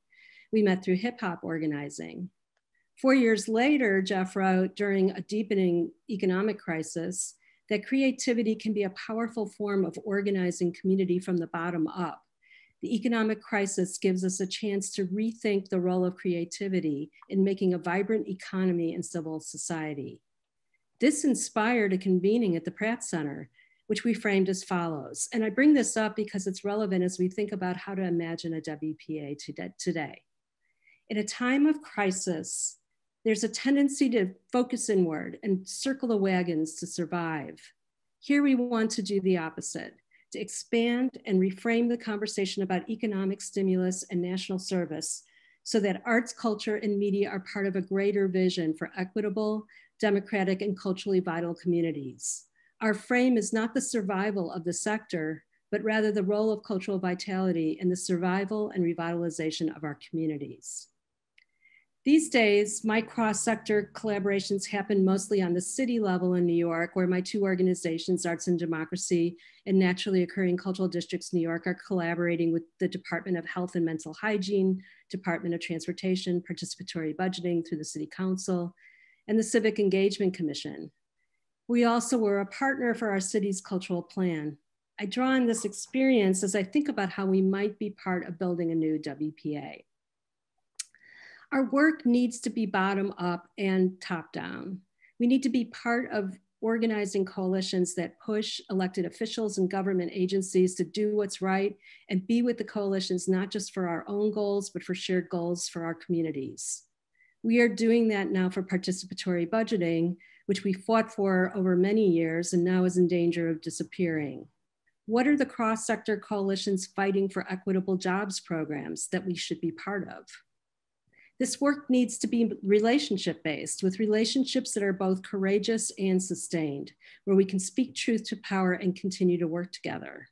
We met through hip hop organizing. 4 years later, Jeff wrote, during a deepening economic crisis, that creativity can be a powerful form of organizing community from the bottom up. The economic crisis gives us a chance to rethink the role of creativity in making a vibrant economy and civil society. This inspired a convening at the Pratt Center, which we framed as follows. And I bring this up because it's relevant as we think about how to imagine a WPA today. In a time of crisis, there's a tendency to focus inward and circle the wagons to survive. Here we want to do the opposite, to expand and reframe the conversation about economic stimulus and national service so that arts, culture, and media are part of a greater vision for equitable, democratic, and culturally vital communities. Our frame is not the survival of the sector, but rather the role of cultural vitality in the survival and revitalization of our communities. These days, my cross-sector collaborations happen mostly on the city level in New York, where my two organizations, Arts and Democracy and Naturally Occurring Cultural Districts New York, are collaborating with the Department of Health and Mental Hygiene, Department of Transportation, Participatory Budgeting through the City Council, and the Civic Engagement Commission. We also were a partner for our city's cultural plan. I draw on this experience as I think about how we might be part of building a new WPA. Our work needs to be bottom up and top down. We need to be part of organizing coalitions that push elected officials and government agencies to do what's right and be with the coalitions, not just for our own goals, but for shared goals for our communities. We are doing that now for participatory budgeting, which we fought for over many years and now is in danger of disappearing. What are the cross-sector coalitions fighting for equitable jobs programs that we should be part of? This work needs to be relationship-based, with relationships that are both courageous and sustained, where we can speak truth to power and continue to work together.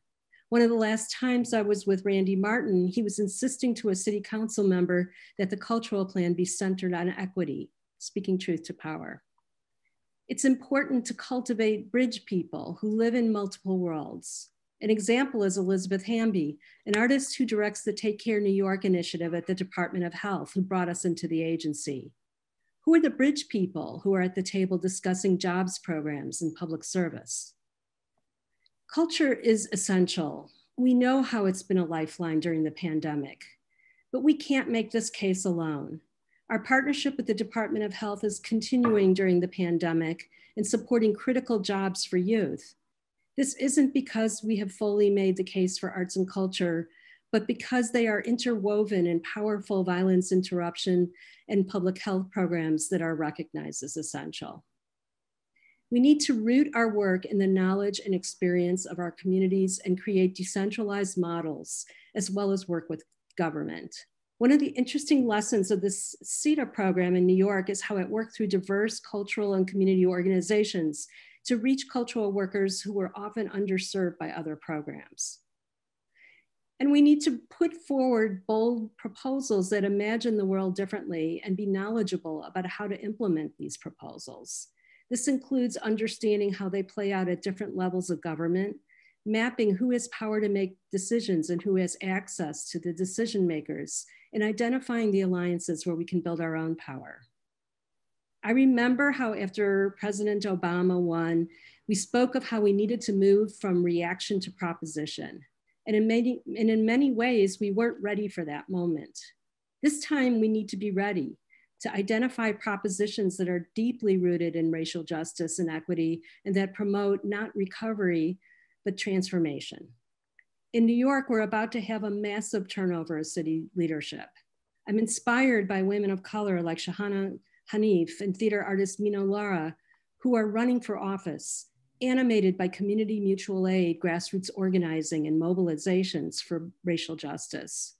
One of the last times I was with Randy Martin, he was insisting to a city council member that the cultural plan be centered on equity, speaking truth to power. It's important to cultivate bridge people who live in multiple worlds. An example is Elizabeth Hamby, an artist who directs the Take Care New York initiative at the Department of Health, who brought us into the agency. Who are the bridge people who are at the table discussing jobs programs and public service? Culture is essential. We know how it's been a lifeline during the pandemic, but we can't make this case alone. Our partnership with the Department of Health is continuing during the pandemic and supporting critical jobs for youth. This isn't because we have fully made the case for arts and culture, but because they are interwoven in powerful violence interruption and public health programs that are recognized as essential. We need to root our work in the knowledge and experience of our communities and create decentralized models, as well as work with government. One of the interesting lessons of this CETA program in New York is how it worked through diverse cultural and community organizations to reach cultural workers who were often underserved by other programs. And we need to put forward bold proposals that imagine the world differently and be knowledgeable about how to implement these proposals. This includes understanding how they play out at different levels of government, mapping who has power to make decisions and who has access to the decision makers, and identifying the alliances where we can build our own power. I remember how after President Obama won, we spoke of how we needed to move from reaction to proposition. And in many ways, we weren't ready for that moment. This time we need to be ready to identify propositions that are deeply rooted in racial justice and equity and that promote not recovery, but transformation. In New York, we're about to have a massive turnover of city leadership. I'm inspired by women of color like Shahana Hanif and theater artist Mino Lara, who are running for office, animated by community mutual aid, grassroots organizing, and mobilizations for racial justice.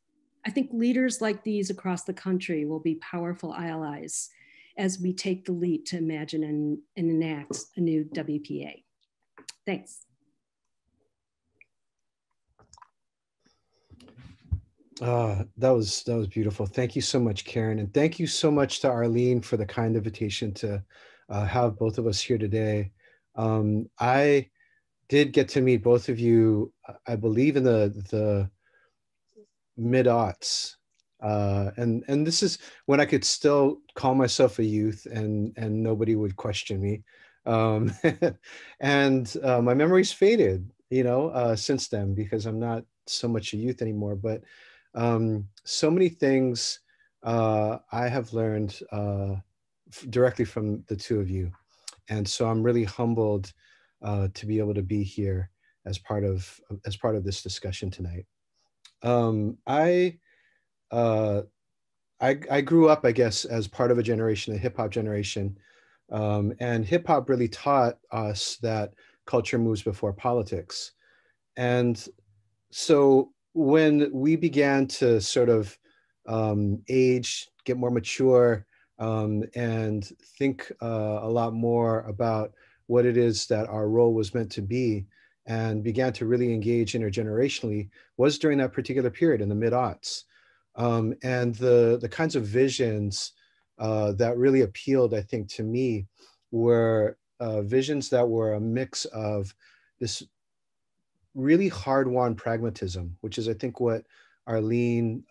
I think leaders like these across the country will be powerful allies as we take the leap to imagine and enact a new WPA. Thanks. That was beautiful. Thank you so much, Caron. And thank you so much to Arlene for the kind invitation to have both of us here today. I did get to meet both of you, I believe in the mid-aughts. And this is when I could still call myself a youth and nobody would question me. And my memory's faded, since then, because I'm not so much a youth anymore. But so many things I have learned directly from the two of you. And so I'm really humbled to be able to be here as part of this discussion tonight. I grew up, I guess, as part of a generation, a hip hop generation. And hip hop really taught us that culture moves before politics. And so when we began to sort of age, get more mature, and think a lot more about what it is that our role was meant to be, and began to really engage intergenerationally, was during that particular period in the mid-aughts. And the kinds of visions that really appealed, I think, to me were visions that were a mix of this really hard-won pragmatism, which is, I think, what Arlene,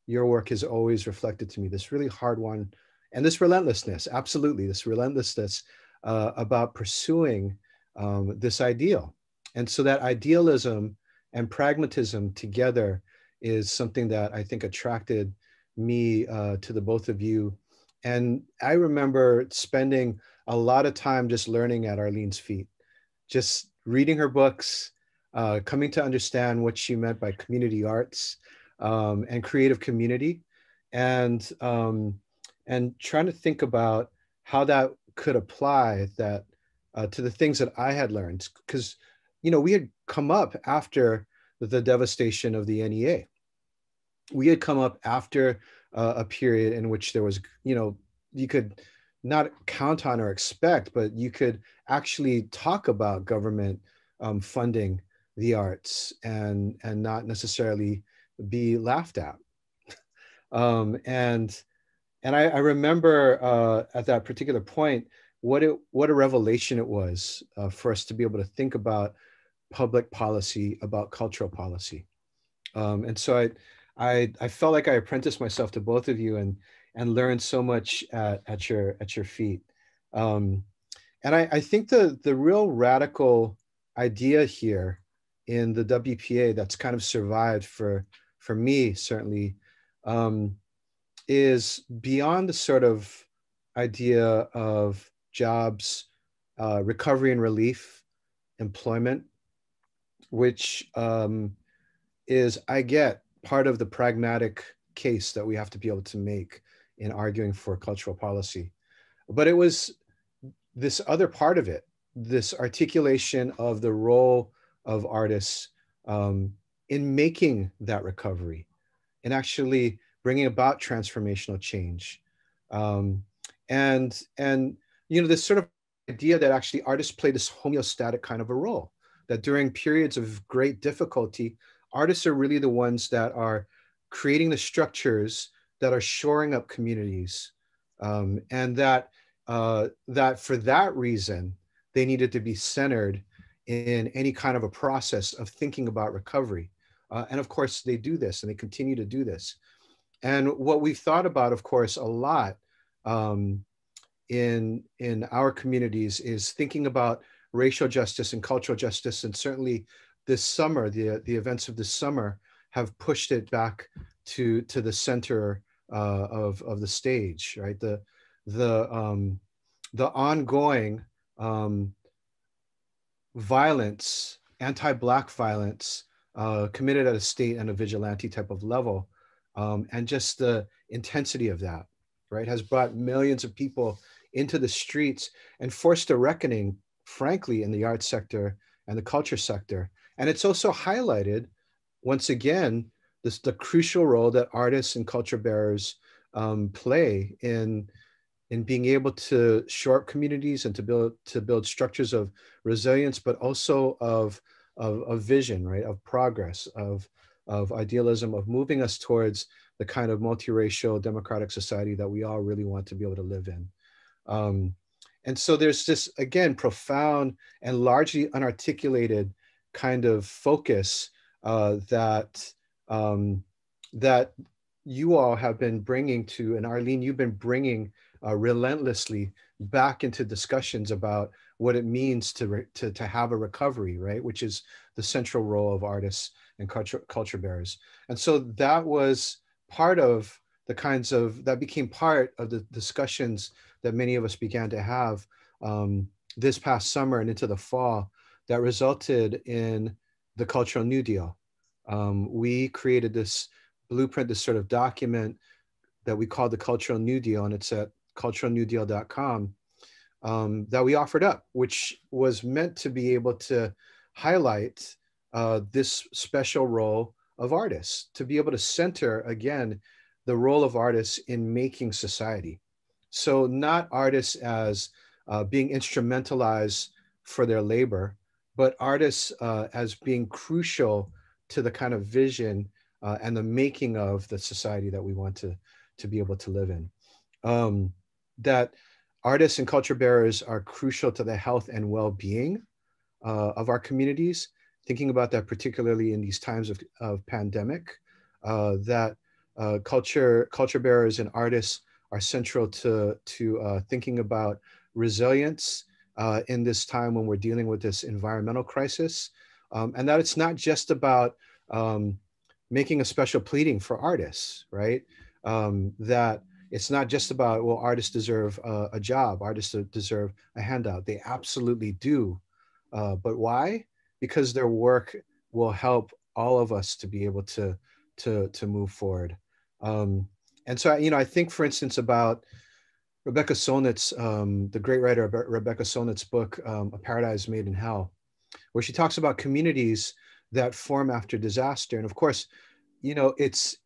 your work has always reflected to me, this really hard-won, and this relentlessness, absolutely, this relentlessness about pursuing this ideal. And so that idealism and pragmatism together is something that I think attracted me to the both of you. And I remember spending a lot of time just learning at Arlene's feet, just reading her books, coming to understand what she meant by community arts and creative community, and trying to think about how that could apply that to the things that I had learned. Because, you know, we had come up after the devastation of the NEA. We had come up after a period in which there was, you know, you could not count on or expect, but you could actually talk about government funding the arts and not necessarily be laughed at. And I remember at that particular point, what a revelation it was for us to be able to think about public policy, about cultural policy. And so I felt like I apprenticed myself to both of you and learned so much at your feet. And I think the real radical idea here in the WPA that's kind of survived for me, certainly, is beyond the sort of idea of jobs, recovery and relief, employment, which is, I get, part of the pragmatic case that we have to be able to make in arguing for cultural policy. But it was this other part of it, this articulation of the role of artists in making that recovery and actually bringing about transformational change. And you know, this sort of idea that actually artists play this homeostatic kind of a role, that during periods of great difficulty, artists are really the ones that are creating the structures that are shoring up communities, and that for that reason, they needed to be centered in any kind of a process of thinking about recovery. And of course, they do this and they continue to do this. And what we've thought about, of course, a lot in our communities is thinking about racial justice and cultural justice. And certainly this summer, the events of this summer have pushed it back to the center of the stage, right? The ongoing violence, anti-Black violence committed at a state and a vigilante type of level, and just the intensity of that, right, has brought millions of people into the streets and forced a reckoning, frankly, in the arts sector and the culture sector. And it's also highlighted, once again, the crucial role that artists and culture bearers play in being able to shore up communities and to build structures of resilience, but also of vision, right, of progress, of idealism, of moving us towards the kind of multiracial democratic society that we all really want to be able to live in. And so there's this, again, profound and largely unarticulated kind of focus that you all have been bringing to, and Arlene, you've been bringing relentlessly back into discussions about what it means to have a recovery, right? Which is the central role of artists and culture bearers. And so that was part of the kinds of, that became part of the discussions that many of us began to have this past summer and into the fall that resulted in the Cultural New Deal. We created this blueprint, this sort of document that we called the Cultural New Deal, and it's at culturalnewdeal.com, that we offered up, which was meant to be able to highlight this special role of artists, to be able to center, again, the role of artists in making society. So not artists as being instrumentalized for their labor, but artists as being crucial to the kind of vision and the making of the society that we want to be able to live in. that artists and culture bearers are crucial to the health and well-being of our communities, thinking about that particularly in these times of pandemic, that culture bearers and artists are central to thinking about resilience in this time when we're dealing with this environmental crisis, and that it's not just about making a special pleading for artists, right? That it's not just about, well, artists deserve a job, artists deserve a handout. They absolutely do. But why? Because their work will help all of us to be able to move forward. And so, I think, for instance, about Rebecca Solnit's, the great writer Rebecca Solnit's book, A Paradise Made in Hell, where she talks about communities that form after disaster. And of course, it's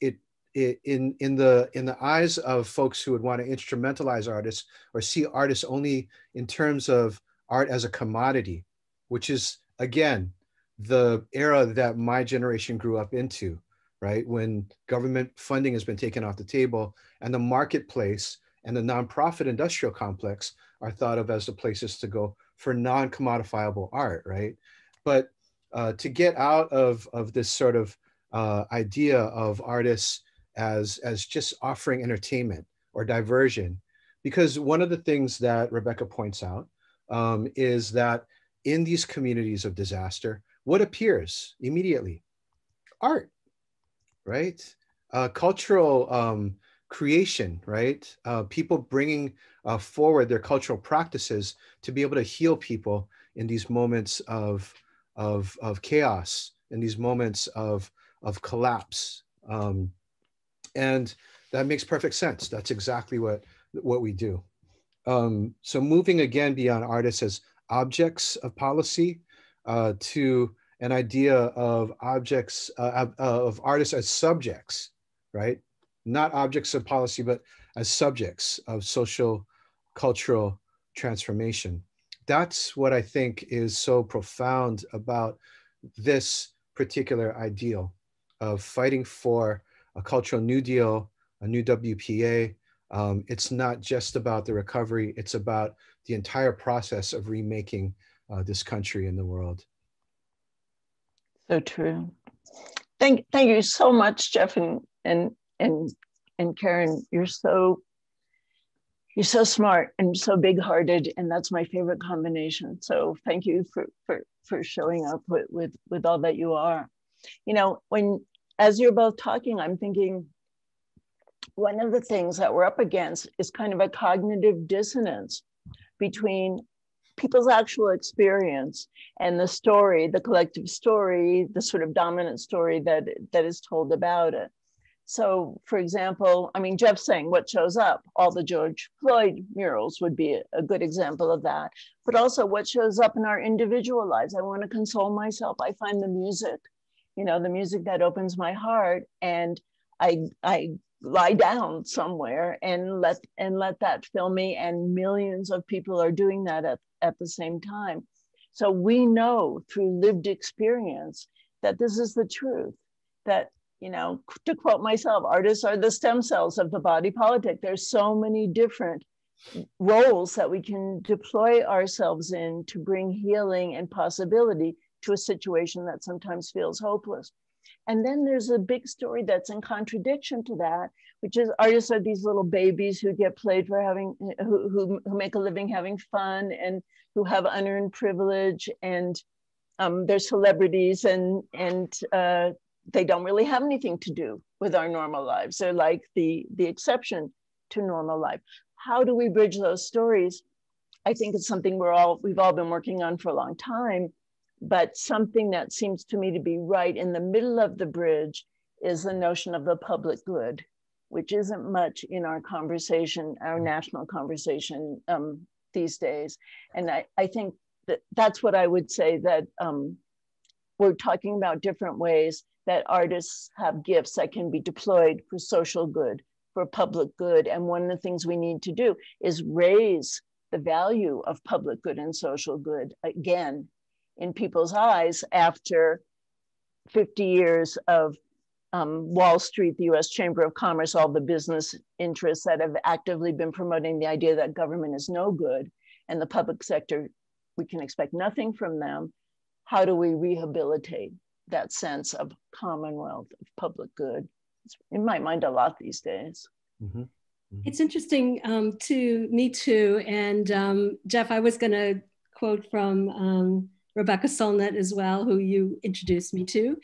in the eyes of folks who would want to instrumentalize artists or see artists only in terms of art as a commodity, which is, again, the era that my generation grew up into, right? When government funding has been taken off the table and the marketplace and the nonprofit industrial complex are thought of as the places to go for non-commodifiable art, right? But to get out of this sort of idea of artists as just offering entertainment or diversion, because one of the things that Rebecca points out is that in these communities of disaster, what appears immediately? Art, right? Cultural creation, right? People bringing forward their cultural practices to be able to heal people in these moments of chaos, in these moments of collapse. And that makes perfect sense. That's exactly what we do. So moving again beyond artists as objects of policy to an idea of objects, of artists as subjects, right? Not objects of policy, but as subjects of social, cultural transformation. That's what I think is so profound about this particular ideal of fighting for a cultural New Deal, a new WPA. It's not just about the recovery, it's about the entire process of remaking this country and the world. So true. Thank you so much, Jeff and Caron. You're so smart and so big-hearted, and that's my favorite combination. So thank you for showing up with all that you are. As you're both talking, I'm thinking one of the things that we're up against is kind of a cognitive dissonance between people's actual experience and the story, the collective story, the sort of dominant story that is told about it. So, for example, Jeff's saying what shows up, all the George Floyd murals would be a good example of that, but also what shows up in our individual lives. I want to console myself. I find the music, the music that opens my heart, and I lie down somewhere and let that fill me, and millions of people are doing that at the same time. So we know through lived experience that this is the truth, that, to quote myself, artists are the stem cells of the body politic. There's so many different roles that we can deploy ourselves in to bring healing and possibility to a situation that sometimes feels hopeless. And then there's a big story that's in contradiction to that, which is artists are these little babies who get played for who make a living having fun, and who have unearned privilege, and they're celebrities, and they don't really have anything to do with our normal lives. They're like the exception to normal life. How do we bridge those stories? I think it's something we've all been working on for a long time. But something that seems to me to be right in the middle of the bridge is the notion of the public good, which isn't much in our conversation, our national conversation these days. And I think that's what I would say, that we're talking about different ways that artists have gifts that can be deployed for social good, for public good. And one of the things we need to do is raise the value of public good and social good again in people's eyes after 50 years of Wall Street, the US Chamber of Commerce, all the business interests that have actively been promoting the idea that government is no good and the public sector, we can expect nothing from them. How do we rehabilitate that sense of commonwealth, of public good? It's in my mind a lot these days. Mm-hmm. Mm-hmm. It's interesting to me too. And Jeff, I was gonna quote from Rebecca Solnit as well, who you introduced me to.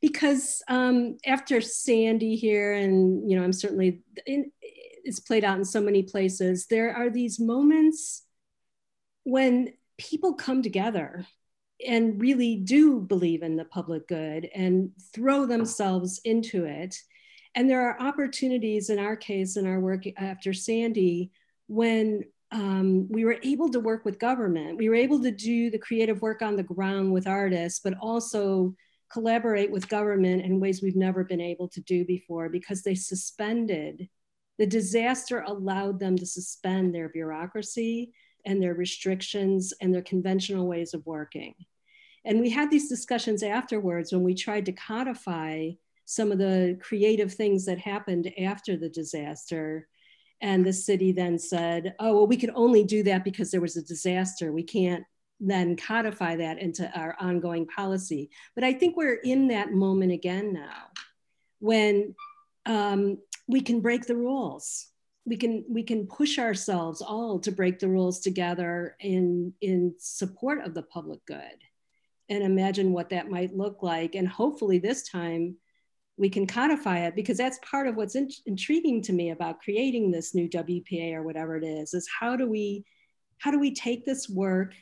Because after Sandy here, and I'm certainly, it's played out in so many places, there are these moments when people come together and really do believe in the public good and throw themselves into it. And there are opportunities in our case, in our work after Sandy, when we were able to work with government. We were able to do the creative work on the ground with artists, but also collaborate with government in ways we've never been able to do before, because they suspended, the disaster allowed them to suspend their bureaucracy and their restrictions and their conventional ways of working. And we had these discussions afterwards when we tried to codify some of the creative things that happened after the disaster. And the city then said, oh, well, we could only do that because there was a disaster. We can't then codify that into our ongoing policy. But I think we're in that moment again now, when we can break the rules. We can push ourselves all to break the rules together in support of the public good, and imagine what that might look like. And hopefully this time we can codify it, because that's part of what's intriguing to me about creating this new WPA or whatever it is how do we take this work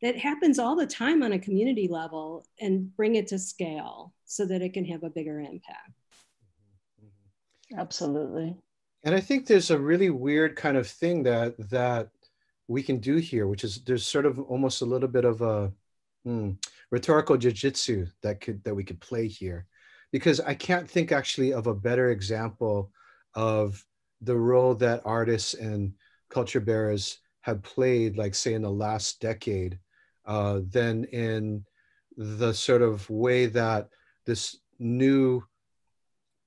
that happens all the time on a community level and bring it to scale so that it can have a bigger impact. Absolutely. And I think there's a really weird kind of thing that we can do here, which is there's sort of almost a little bit of a rhetorical jiu-jitsu that we could play here, because I can't think actually of a better example of the role that artists and culture bearers have played, like say in the last decade, than in the sort of way that this new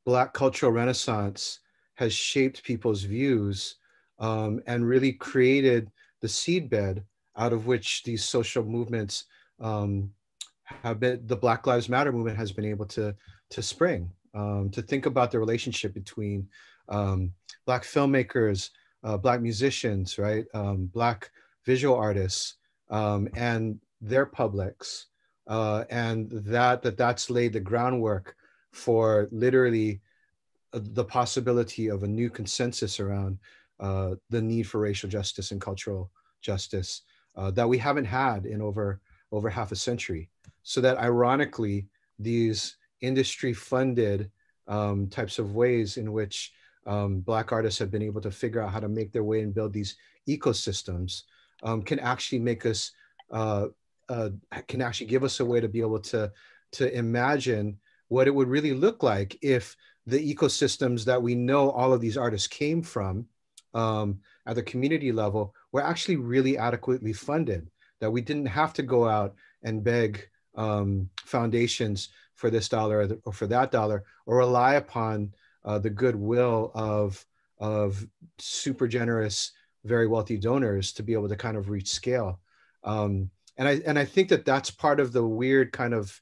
Black cultural renaissance has shaped people's views and really created the seedbed out of which these social movements have been, the Black Lives Matter movement has been able to spring, to think about the relationship between Black filmmakers, Black musicians, right? Black visual artists and their publics, and that's laid the groundwork for literally the possibility of a new consensus around the need for racial justice and cultural justice that we haven't had in over half a century. So that ironically, these industry-funded types of ways in which Black artists have been able to figure out how to make their way and build these ecosystems can actually make us, can actually give us a way to be able to imagine what it would really look like if the ecosystems that we know all of these artists came from at the community level were actually really adequately funded, that we didn't have to go out and beg foundations for this dollar or for that dollar, or rely upon the goodwill of super generous, very wealthy donors to be able to kind of reach scale. And I think that that's part of the weird kind of,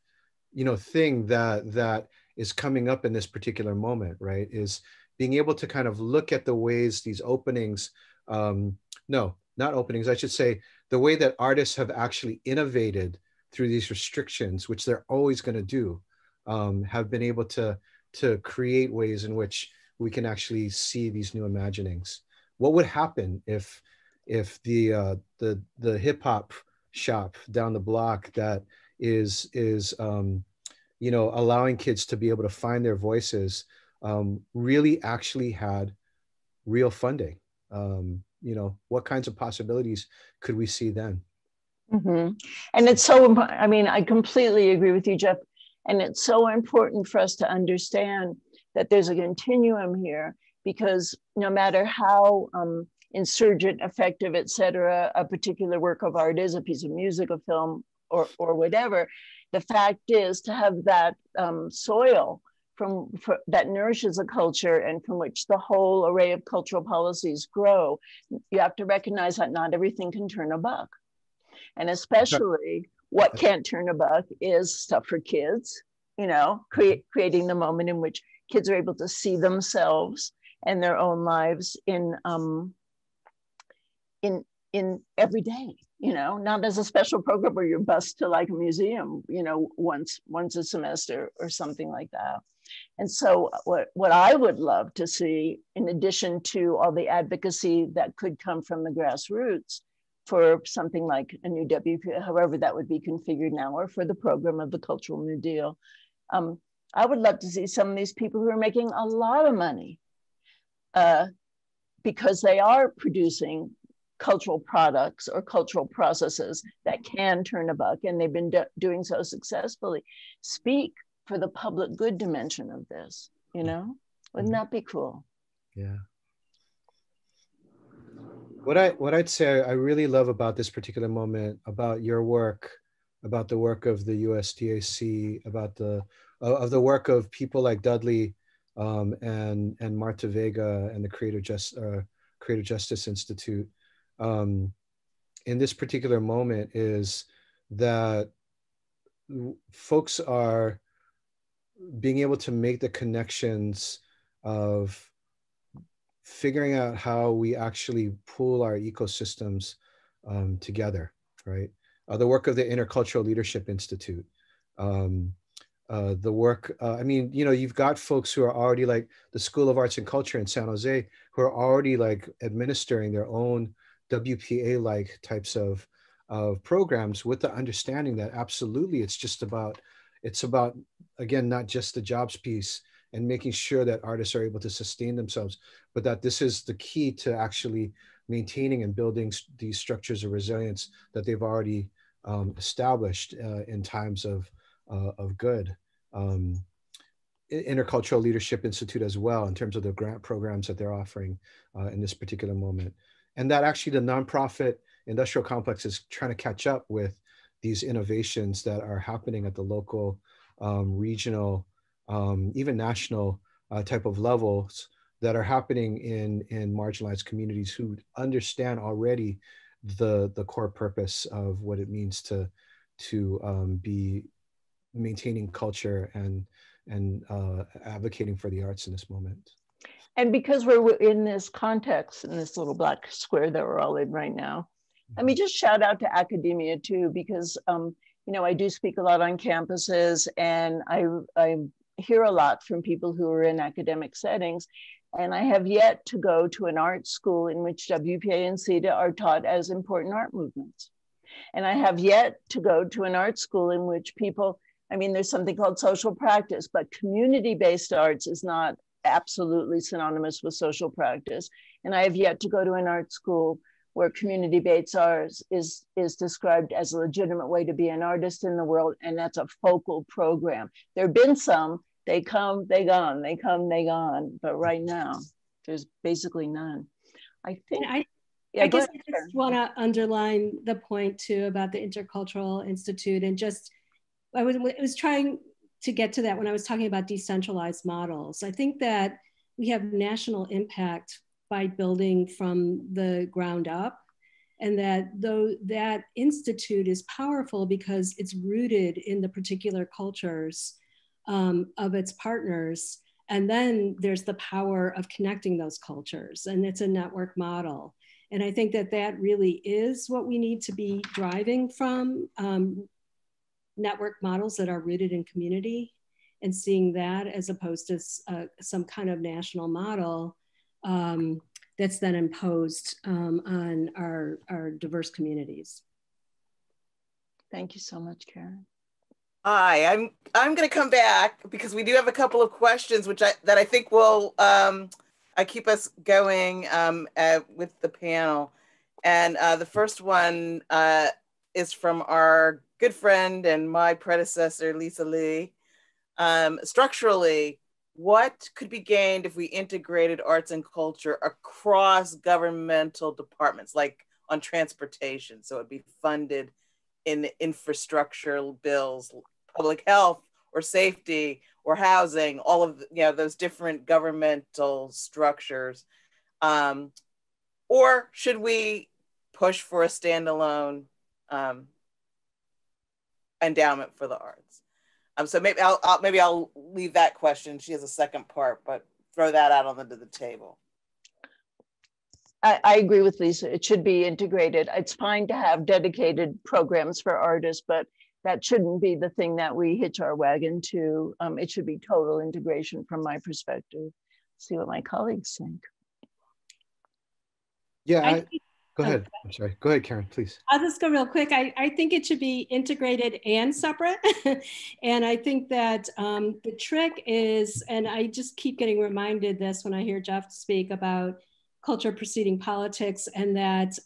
thing that is coming up in this particular moment, right? Is being able to kind of look at the ways these openings, no, not openings, I should say, the way that artists have actually innovated through these restrictions, which they're always going to do, have been able to create ways in which we can actually see these new imaginings. What would happen if the hip hop shop down the block that is allowing kids to be able to find their voices really actually had real funding? What kinds of possibilities could we see then? Mm-hmm. And it's so, I completely agree with you, Jeff. And it's so important for us to understand that there's a continuum here, because no matter how insurgent, effective, et cetera, a particular work of art is, a piece of music, a film, or whatever, the fact is, to have that soil that nourishes a culture and from which the whole array of cultural policies grow, you have to recognize that not everything can turn a buck. And especially what can't turn a buck is stuff for kids, you know, creating the moment in which kids are able to see themselves and their own lives in every day, you know, not as a special program where you're bused to like a museum, you know, once a semester or something like that. And so what I would love to see, in addition to all the advocacy that could come from the grassroots for something like a new WPA, however that would be configured now, or for the program of the Cultural New Deal, I would love to see some of these people who are making a lot of money because they are producing cultural products or cultural processes that can turn a buck, and they've been doing so successfully, speak for the public good dimension of this, you know? Wouldn't that be cool? Yeah. What I'd say I really love about this particular moment, about your work, about the work of the USDAC, about the work of people like Dudley and Marta Vega and the Creative Justice Institute in this particular moment is that folks are being able to make the connections of figuring out how we actually pool our ecosystems together, right? The work of the Intercultural Leadership Institute, the work, I mean, you know, you've got folks who are already like the School of Arts and Culture in San Jose, who are already like administering their own WPA-like types of programs with the understanding that absolutely it's about, again, not just the jobs piece and making sure that artists are able to sustain themselves, but that this is the key to actually maintaining and building these structures of resilience that they've already established in times of good. Intercultural Leadership Institute as well, in terms of the grant programs that they're offering in this particular moment. And that actually the nonprofit industrial complex is trying to catch up with these innovations that are happening at the local, regional, even national type of levels that are happening in marginalized communities who understand already the core purpose of what it means to be maintaining culture and advocating for the arts in this moment. And because we're in this context, in this little black square that we're all in right now, let me just shout out to academia too, because you know, I do speak a lot on campuses, and I hear a lot from people who are in academic settings, and I have yet to go to an art school in which WPA and CETA are taught as important art movements. And I have yet to go to an art school in which people, I mean, there's something called social practice, but community-based arts is not absolutely synonymous with social practice. And I have yet to go to an art school where community-based arts is described as a legitimate way to be an artist in the world, and that's a focal program. There have been some, they come, they gone, they come, they gone, but right now, there's basically none. I think, I guess I just want to underline the point too about the Intercultural Institute, and just, I was trying to get to that when I was talking about decentralized models. I think that we have national impact by building from the ground up, and that that institute is powerful because it's rooted in the particular cultures of its partners. And then there's the power of connecting those cultures, and it's a network model. And I think that that really is what we need to be driving from, network models that are rooted in community, and seeing that as opposed to some kind of national model that's then imposed on our diverse communities. Thank you so much, Caron. Hi, I'm going to come back because we do have a couple of questions that I think will keep us going with the panel. And the first one is from our good friend and my predecessor, Lisa Lee. Structurally, what could be gained if we integrated arts and culture across governmental departments, like on transportation? So it'd be funded in infrastructure bills, public health or safety or housing, all of those different governmental structures? Or should we push for a standalone endowment for the arts? So maybe I'll leave that question. She has a second part, but throw that out onto the table. I agree with Lisa. It should be integrated. It's fine to have dedicated programs for artists, but that shouldn't be the thing that we hitch our wagon to. It should be total integration from my perspective. See what my colleagues think. Yeah, go ahead. I'm sorry. Go ahead, Caron, please. I'll just go real quick. I think it should be integrated and separate. And I think that the trick is, and I just keep getting reminded this when I hear Jeff speak about culture preceding politics, and that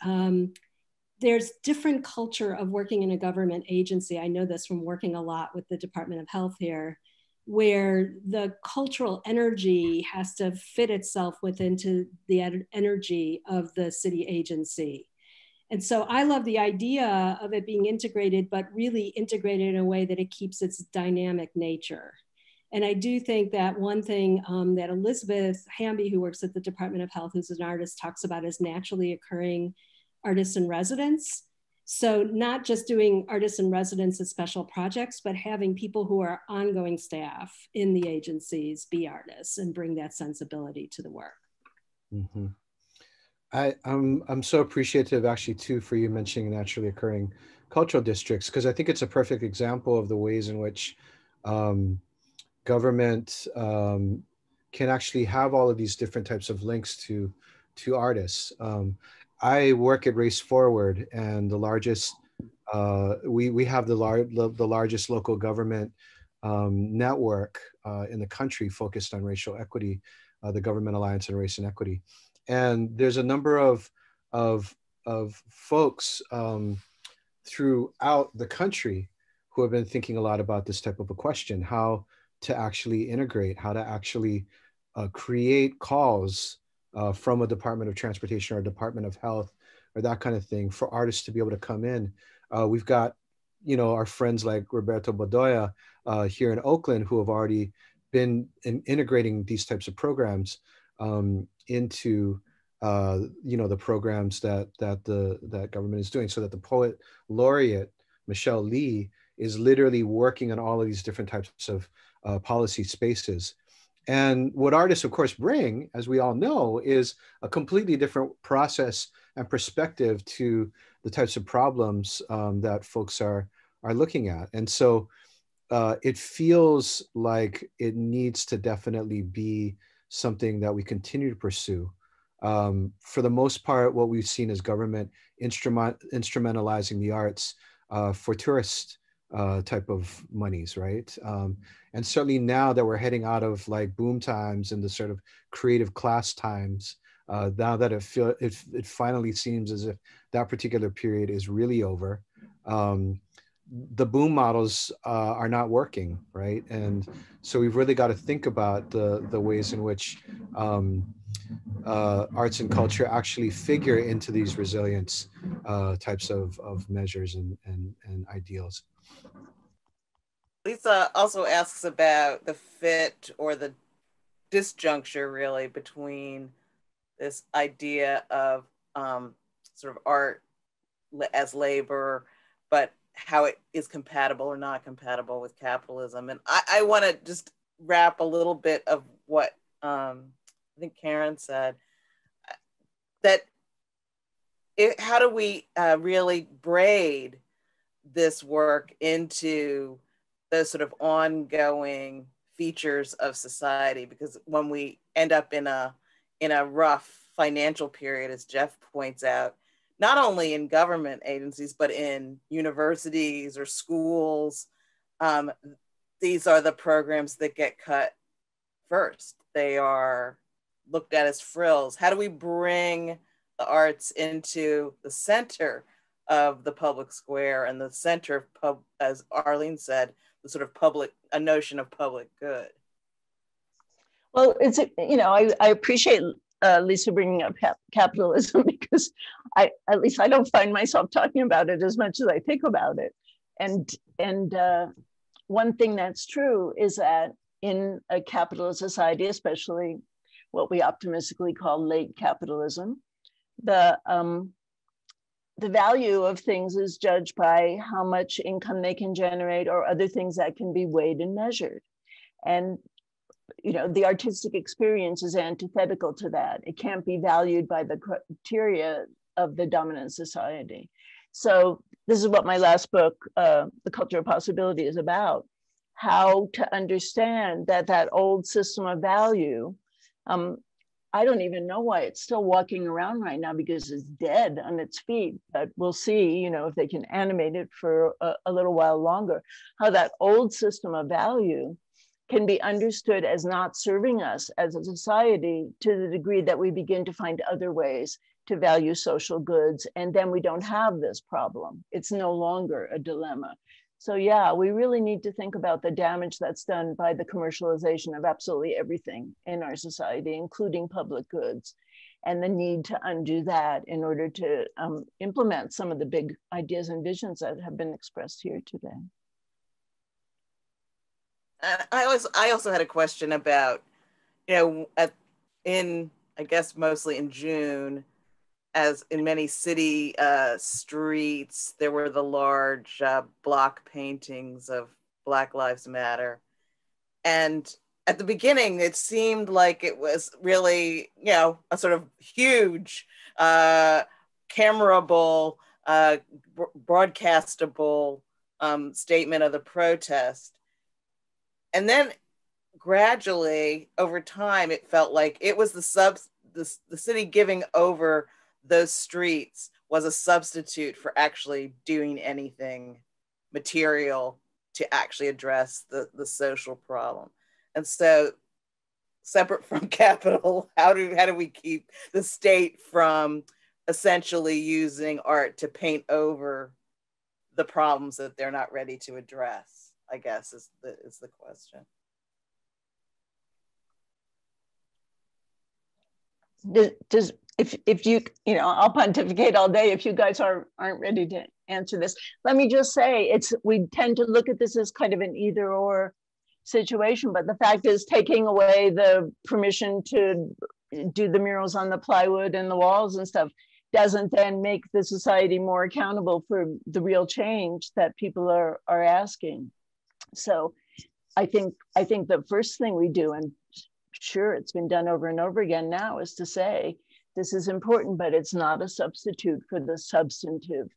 there's different culture of working in a government agency. I know this from working a lot with the Department of Health here, where the cultural energy has to fit itself within the energy of the city agency. And so I love the idea of it being integrated, but really integrated in a way that it keeps its dynamic nature. And I do think that one thing that Elizabeth Hamby, who works at the Department of Health, who's an artist, talks about is naturally occurring artists in residence. So not just doing artists in residence as special projects, but having people who are ongoing staff in the agencies be artists and bring that sensibility to the work. Mm-hmm. I'm so appreciative actually too for you mentioning naturally occurring cultural districts, because I think it's a perfect example of the ways in which government can actually have all of these different types of links to artists. I work at Race Forward, and the largest, we have the largest local government network in the country focused on racial equity, the Government Alliance on Race and Equity. And there's a number of folks throughout the country who have been thinking a lot about this type of a question, how to actually integrate, how to actually create calls from a Department of Transportation or a Department of Health or that kind of thing for artists to be able to come in. We've got, our friends like Roberto Bedoya here in Oakland who have already been integrating these types of programs into the programs that government is doing, so that the poet laureate Michelle Lee is literally working on all of these different types of policy spaces. And what artists, of course, bring, as we all know, is a completely different process and perspective to the types of problems that folks are looking at. And so it feels like it needs to definitely be something that we continue to pursue. For the most part, what we've seen is government instrumentalizing the arts for tourist type of monies, right? And certainly now that we're heading out of like boom times and the sort of creative class times, now that it finally seems as if that particular period is really over, the boom models are not working, right? And so we've really got to think about the ways in which arts and culture actually figure into these resilience types of measures and ideals. Lisa also asks about the fit or the disjuncture really between this idea of sort of art as labor, but how it is compatible or not compatible with capitalism. And I want to just wrap a little bit of what I think Caron said, that how do we really braid this work into those sort of ongoing features of society? Because when we end up in a rough financial period, as Jeff points out, not only in government agencies, but in universities or schools, these are the programs that get cut first. They are looked at as frills. How do we bring the arts into the center of the public square and the center of, as Arlene said, the sort of a notion of public good? Well, I appreciate Lisa bringing up capitalism, because at least I don't find myself talking about it as much as I think about it. And one thing that's true is that in a capitalist society, especially what we optimistically call late capitalism, the value of things is judged by how much income they can generate or other things that can be weighed and measured. And you know, the artistic experience is antithetical to that. It can't be valued by the criteria of the dominant society. So this is what my last book, The Culture of Possibility, is about. How to understand that that old system of value, I don't even know why it's still walking around right now, because it's dead on its feet. But we'll see, you know, if they can animate it for a little while longer, how that old system of value can be understood as not serving us as a society to the degree that we begin to find other ways to value social goods. And then we don't have this problem. It's no longer a dilemma. So yeah, we really need to think about the damage that's done by the commercialization of absolutely everything in our society, including public goods, and the need to undo that in order to implement some of the big ideas and visions that have been expressed here today. I also had a question about, you know, I guess mostly in June, as in many city streets, there were the large block paintings of Black Lives Matter. And at the beginning, it seemed like it was really, you know, a sort of huge, cameraable, broadcastable statement of the protest. And then gradually, over time, it felt like it was the city giving over those streets was a substitute for actually doing anything material to actually address the social problem. And so, separate from capital, how do we keep the state from essentially using art to paint over the problems that they're not ready to address, I guess is the question. If you know, I'll pontificate all day if you guys aren't ready to answer this. Let me just say, we tend to look at this as kind of an either or situation, but the fact is, taking away the permission to do the murals on the plywood and the walls and stuff doesn't then make the society more accountable for the real change that people are asking. So I think the first thing we do, and sure, it's been done over and over again now, is to say, this is important, but it's not a substitute for the substantive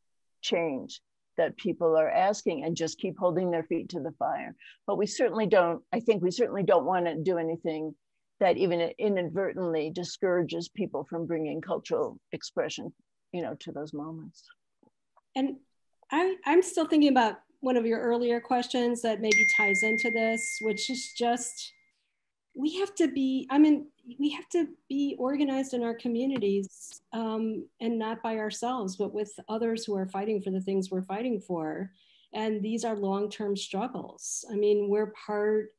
change that people are asking, and just keep holding their feet to the fire. But we certainly don't, I think we certainly don't want to do anything that even inadvertently discourages people from bringing cultural expression, you know, to those moments. And I'm still thinking about one of your earlier questions that maybe ties into this, which is just, we have to be organized in our communities, and not by ourselves, but with others who are fighting for the things we're fighting for. And these are long-term struggles. I mean, we're part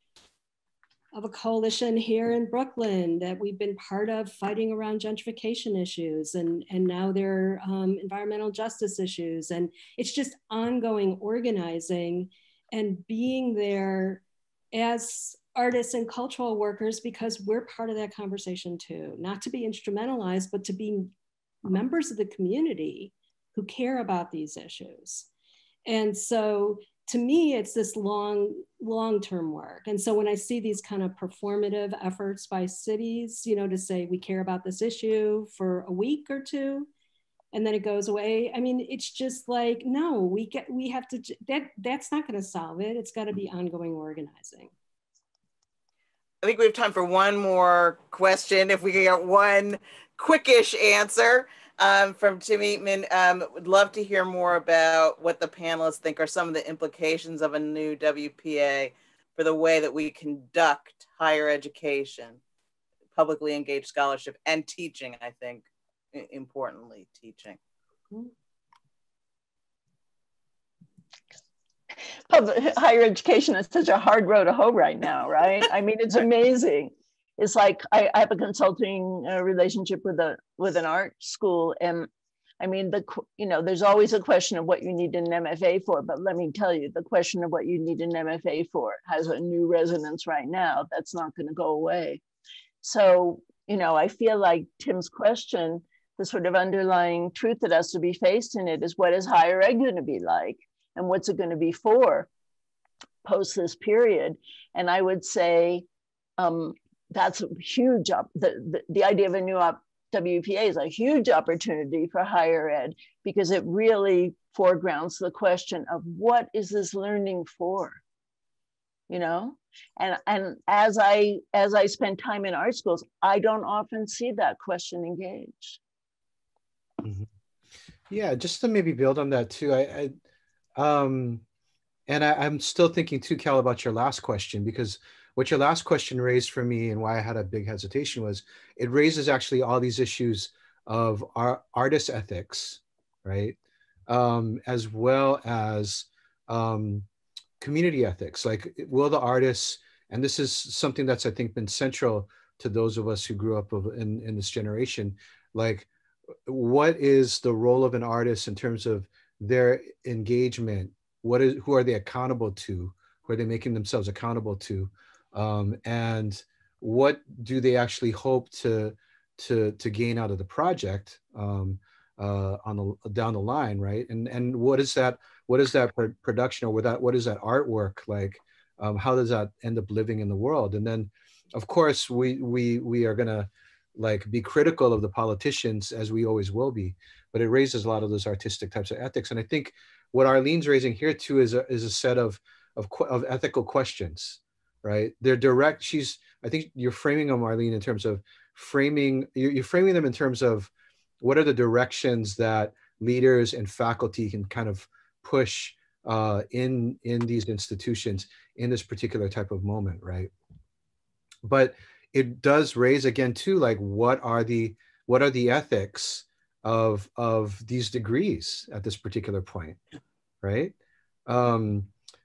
of a coalition here in Brooklyn that we've been part of fighting around gentrification issues, and now there are environmental justice issues. And it's just ongoing organizing and being there as artists and cultural workers, because we're part of that conversation too, not to be instrumentalized, but to be members of the community who care about these issues. And so to me, it's this long-term work. And so when I see these kind of performative efforts by cities, you know, to say we care about this issue for a week or two, and then it goes away. I mean, it's just like, no, we have to, that's not going to solve it. It's got to be ongoing organizing. I think we have time for one more question. If we can get one quickish answer from Tim Eatman. Would love to hear more about what the panelists think are some of the implications of a new WPA for the way that we conduct higher education, publicly engaged scholarship, and teaching, I think, importantly, teaching. Higher education is such a hard road to hoe right now, right? I mean, it's amazing. It's like I have a consulting relationship with an art school, and I mean, there's always a question of what you need an MFA for, but let me tell you, the question of what you need an MFA for has a new resonance right now. That's not going to go away. So, I feel like Tim's question, the sort of underlying truth that has to be faced in it is, what is higher ed going to be like? And what's it going to be for post this period? And I would say that's a huge, the idea of a new WPA is a huge opportunity for higher ed, because it really foregrounds the question of, what is this learning for? And as I spend time in art schools, I don't often see that question engaged. Mm-hmm. Yeah, just to maybe build on that too, I'm still thinking too, Cal, about your last question, because what your last question raised for me and why I had a big hesitation was it raises actually all these issues of our artist ethics, right? As well as community ethics. Like, will the artists, and this is something that's, I think, been central to those of us who grew up in this generation, like, what is the role of an artist in terms of their engagement? Who are they accountable to? Who are they making themselves accountable to? And what do they actually hope to gain out of the project down the line, right? And what is that production, or what is that artwork like? How does that end up living in the world? And then, of course, we are gonna be critical of the politicians, as we always will be, but it raises a lot of those artistic types of ethics. And I think what Arlene's raising here too is a set of ethical questions, right? They're direct. I think you're framing them, Arlene, in terms of you're framing them in terms of what are the directions that leaders and faculty can kind of push in these institutions in this particular type of moment, right? But it does raise again too, like, what are the ethics of these degrees at this particular point, right?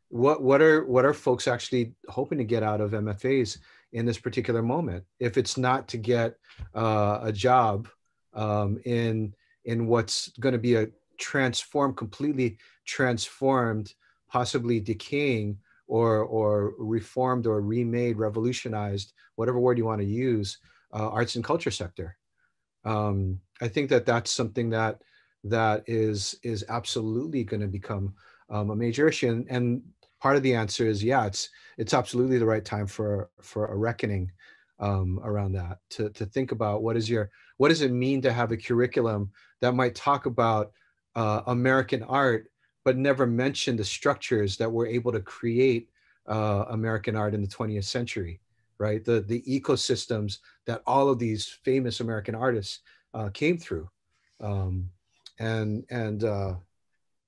What are folks actually hoping to get out of MFAs in this particular moment, if it's not to get a job in what's going to be a completely transformed, possibly decaying or reformed or remade, revolutionized, whatever word you want to use, arts and culture sector. I think that's something that is absolutely going to become a major issue. And part of the answer is, yeah, it's absolutely the right time for a reckoning around that, to think about what does it mean to have a curriculum that might talk about American art, but never mention the structures that were able to create American art in the 20th century, right? The ecosystems that all of these famous American artists came through.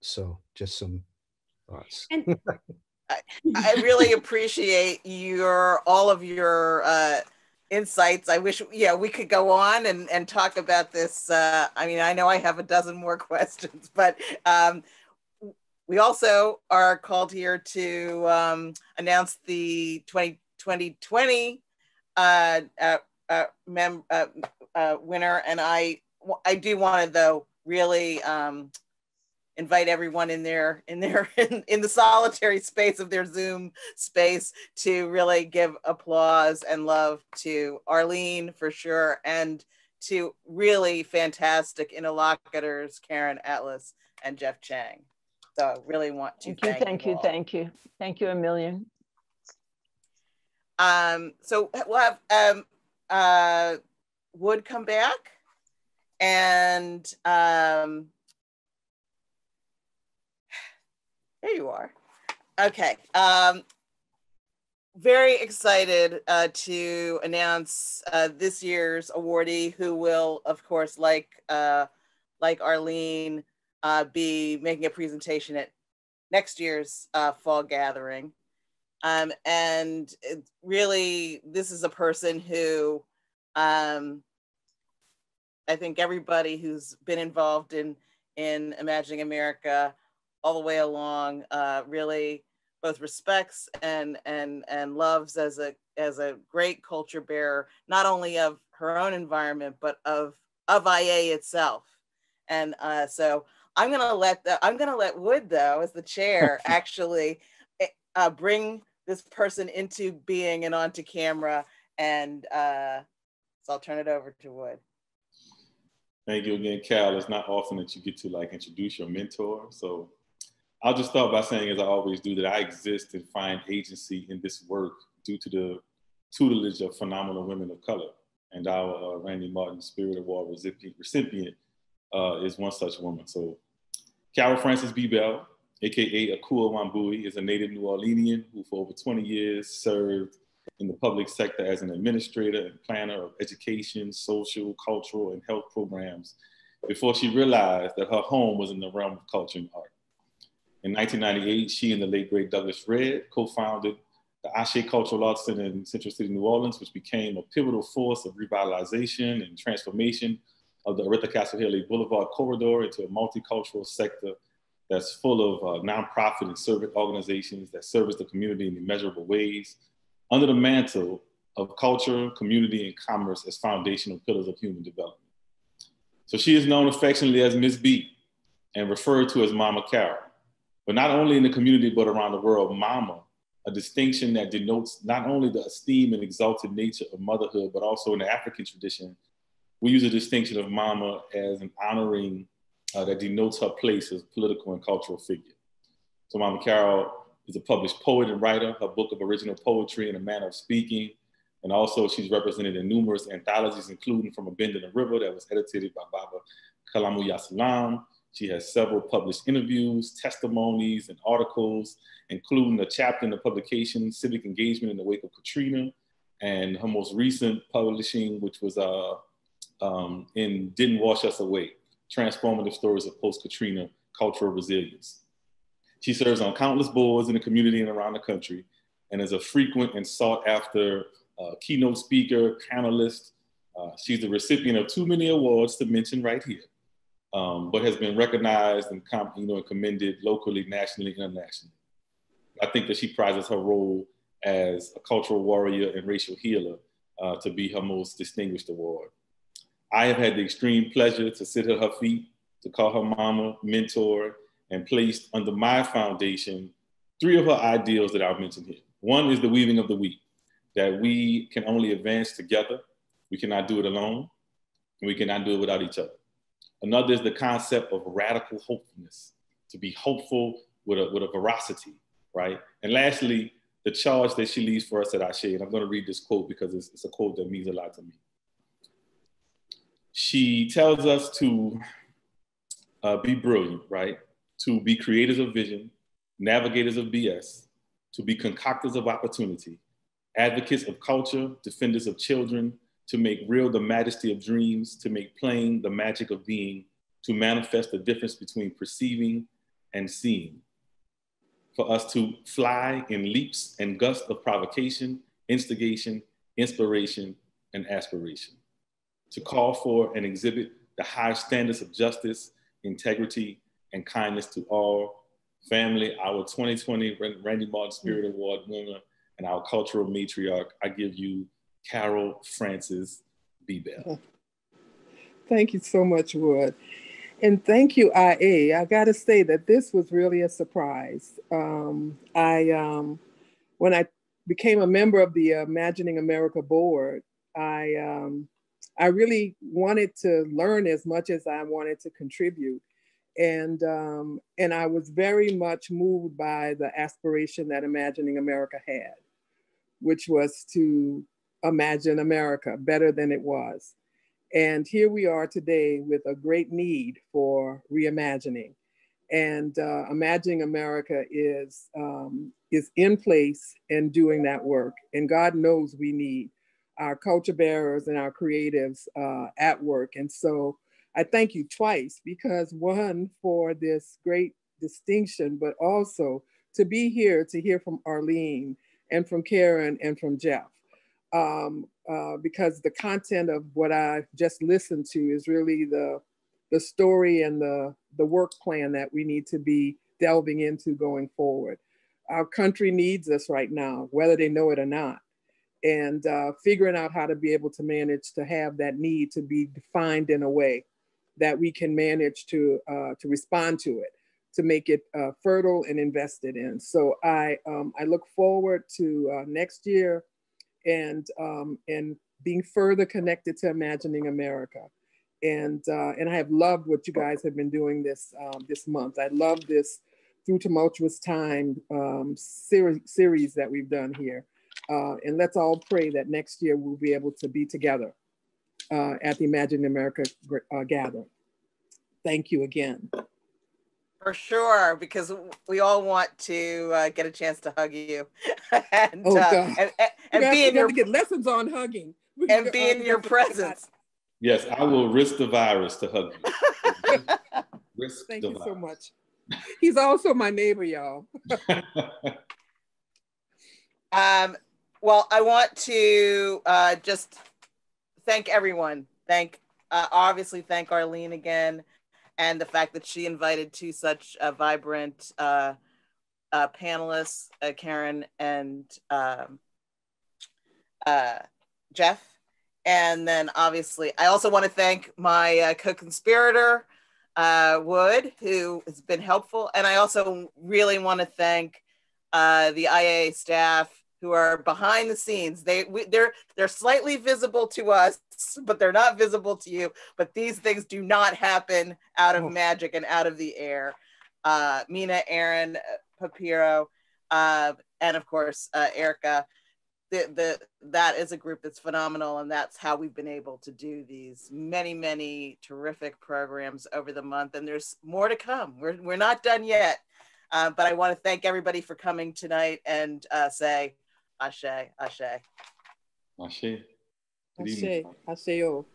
So just some thoughts. And I really appreciate all of your insights. I wish, we could go on and talk about this. I mean, I know I have a dozen more questions, but we also are called here to announce the 2020 winner. And I do want to, though, really invite everyone in the solitary space of their Zoom space to really give applause and love to Arlene, for sure, and to really fantastic interlocutors, Caron Atlas and Jeff Chang. So I really want to thank you all. Thank you a million. So we'll have Wood come back, and there you are. Okay. Very excited to announce this year's awardee, who will, of course, like Arlene, be making a presentation at next year's fall gathering. And really, this is a person who I think everybody who's been involved in Imagining America all the way along really both respects and loves as a great culture bearer, not only of her own environment, but of IA itself. And so I'm gonna let Wood, though, as the chair, actually bring this person into being and onto camera. And so I'll turn it over to Wood. Thank you again, Cal. It's not often that you get to like introduce your mentor. So I'll just start by saying, as I always do, that I exist and find agency in this work due to the tutelage of phenomenal women of color. And our Randy Martin Spirit Award recipient is one such woman. So Carol Frances B. Bell, AKA Akua Wambui, is a native New Orleanian who for over 20 years served in the public sector as an administrator and planner of education, social, cultural, and health programs before she realized that her home was in the realm of culture and art. In 1998, she and the late great Douglas Redd co-founded the Ashe Cultural Arts Center in Central City, New Orleans, which became a pivotal force of revitalization and transformation of the Aretha Castle Haley Boulevard corridor into a multicultural sector that's full of nonprofit and civic organizations that service the community in immeasurable ways, under the mantle of culture, community, and commerce as foundational pillars of human development. So she is known affectionately as Miss B and referred to as Mama Carol. But not only in the community, but around the world, Mama, a distinction that denotes not only the esteem and exalted nature of motherhood, but also in the African tradition, we use a distinction of Mama as an honoring that denotes her place as a political and cultural figure. So Mama Carol is a published poet and writer. Her book of original poetry and a manner of speaking. And also she's represented in numerous anthologies, including From a Bend in the River that was edited by Baba Kalamu Yasalam. She has several published interviews, testimonies, and articles, including a chapter in the publication, Civic Engagement in the Wake of Katrina, and her most recent publishing, which was in Didn't Wash Us Away, Transformative Stories of Post-Katrina Cultural Resilience. She serves on countless boards in the community and around the country, and is a frequent and sought after keynote speaker, panelist. She's the recipient of too many awards to mention right here, but has been recognized and commended locally, nationally, internationally. I think that she prizes her role as a cultural warrior and racial healer to be her most distinguished award. I have had the extreme pleasure to sit at her feet, to call her mama, mentor, and placed under my foundation 3 of her ideals that I'll mention here. One is the weaving of the wheat, that we can only advance together. We cannot do it alone, and we cannot do it without each other. Another is the concept of radical hopefulness, to be hopeful with a veracity, right? And lastly, the charge that she leaves for us at Ashe, and I'm gonna read this quote because it's a quote that means a lot to me. She tells us to be brilliant, right? To be creators of vision, navigators of BS, to be concoctors of opportunity, advocates of culture, defenders of children, to make real the majesty of dreams, to make plain the magic of being, to manifest the difference between perceiving and seeing. For us to fly in leaps and gusts of provocation, instigation, inspiration, and aspiration. To call for and exhibit the high standards of justice, integrity, and kindness to all. Family, our 2020 Randy Martin Spirit Award winner and our cultural matriarch, I give you Carol Frances B. Bell. Thank you so much, Wood. And thank you, IA. I gotta say that this was really a surprise. When I became a member of the Imagining America board, I really wanted to learn as much as I wanted to contribute. And I was very much moved by the aspiration that Imagining America had, which was to imagine America better than it was. And here we are today with a great need for reimagining. And Imagining America is in place and doing that work. And God knows we need our culture bearers and our creatives at work. And so I thank you twice, because one, for this great distinction, but also to be here to hear from Arlene and from Caron and from Jeff. Because the content of what I just listened to is really the story and the work plan that we need to be delving into going forward. Our country needs us right now, whether they know it or not. And figuring out how to be able to manage to have that need to be defined in a way that we can manage to respond to it, to make it fertile and invested in. So I look forward to next year and being further connected to Imagining America. And I have loved what you guys have been doing this month. I love this Through Tumultuous Time series that we've done here. And let's all pray that next year we'll be able to be together at the Imagining America gathering. Thank you again. For sure, because we all want to get a chance to hug you and, oh, God. and be in your, to get lessons on hugging. And be in your presence. Yes, I will risk the virus to hug you. Thank you so much. He's also my neighbor, y'all. Well, I want to just thank everyone. Obviously thank Arlene again, and the fact that she invited two such vibrant panelists, Caron and Jeff. And then obviously, I also want to thank my co-conspirator, Wood, who has been helpful. And I also really want to thank the IA staff who are behind the scenes. They're slightly visible to us, but they're not visible to you. But these things do not happen out of magic and out of the air. Mina, Aaron, Papiro, and of course, Erica. That is a group that's phenomenal, and that's how we've been able to do these many terrific programs over the month, and there's more to come. We're not done yet, but I want to thank everybody for coming tonight and say Ashe, Ashe. Ashe. Ashe, Ashe-o.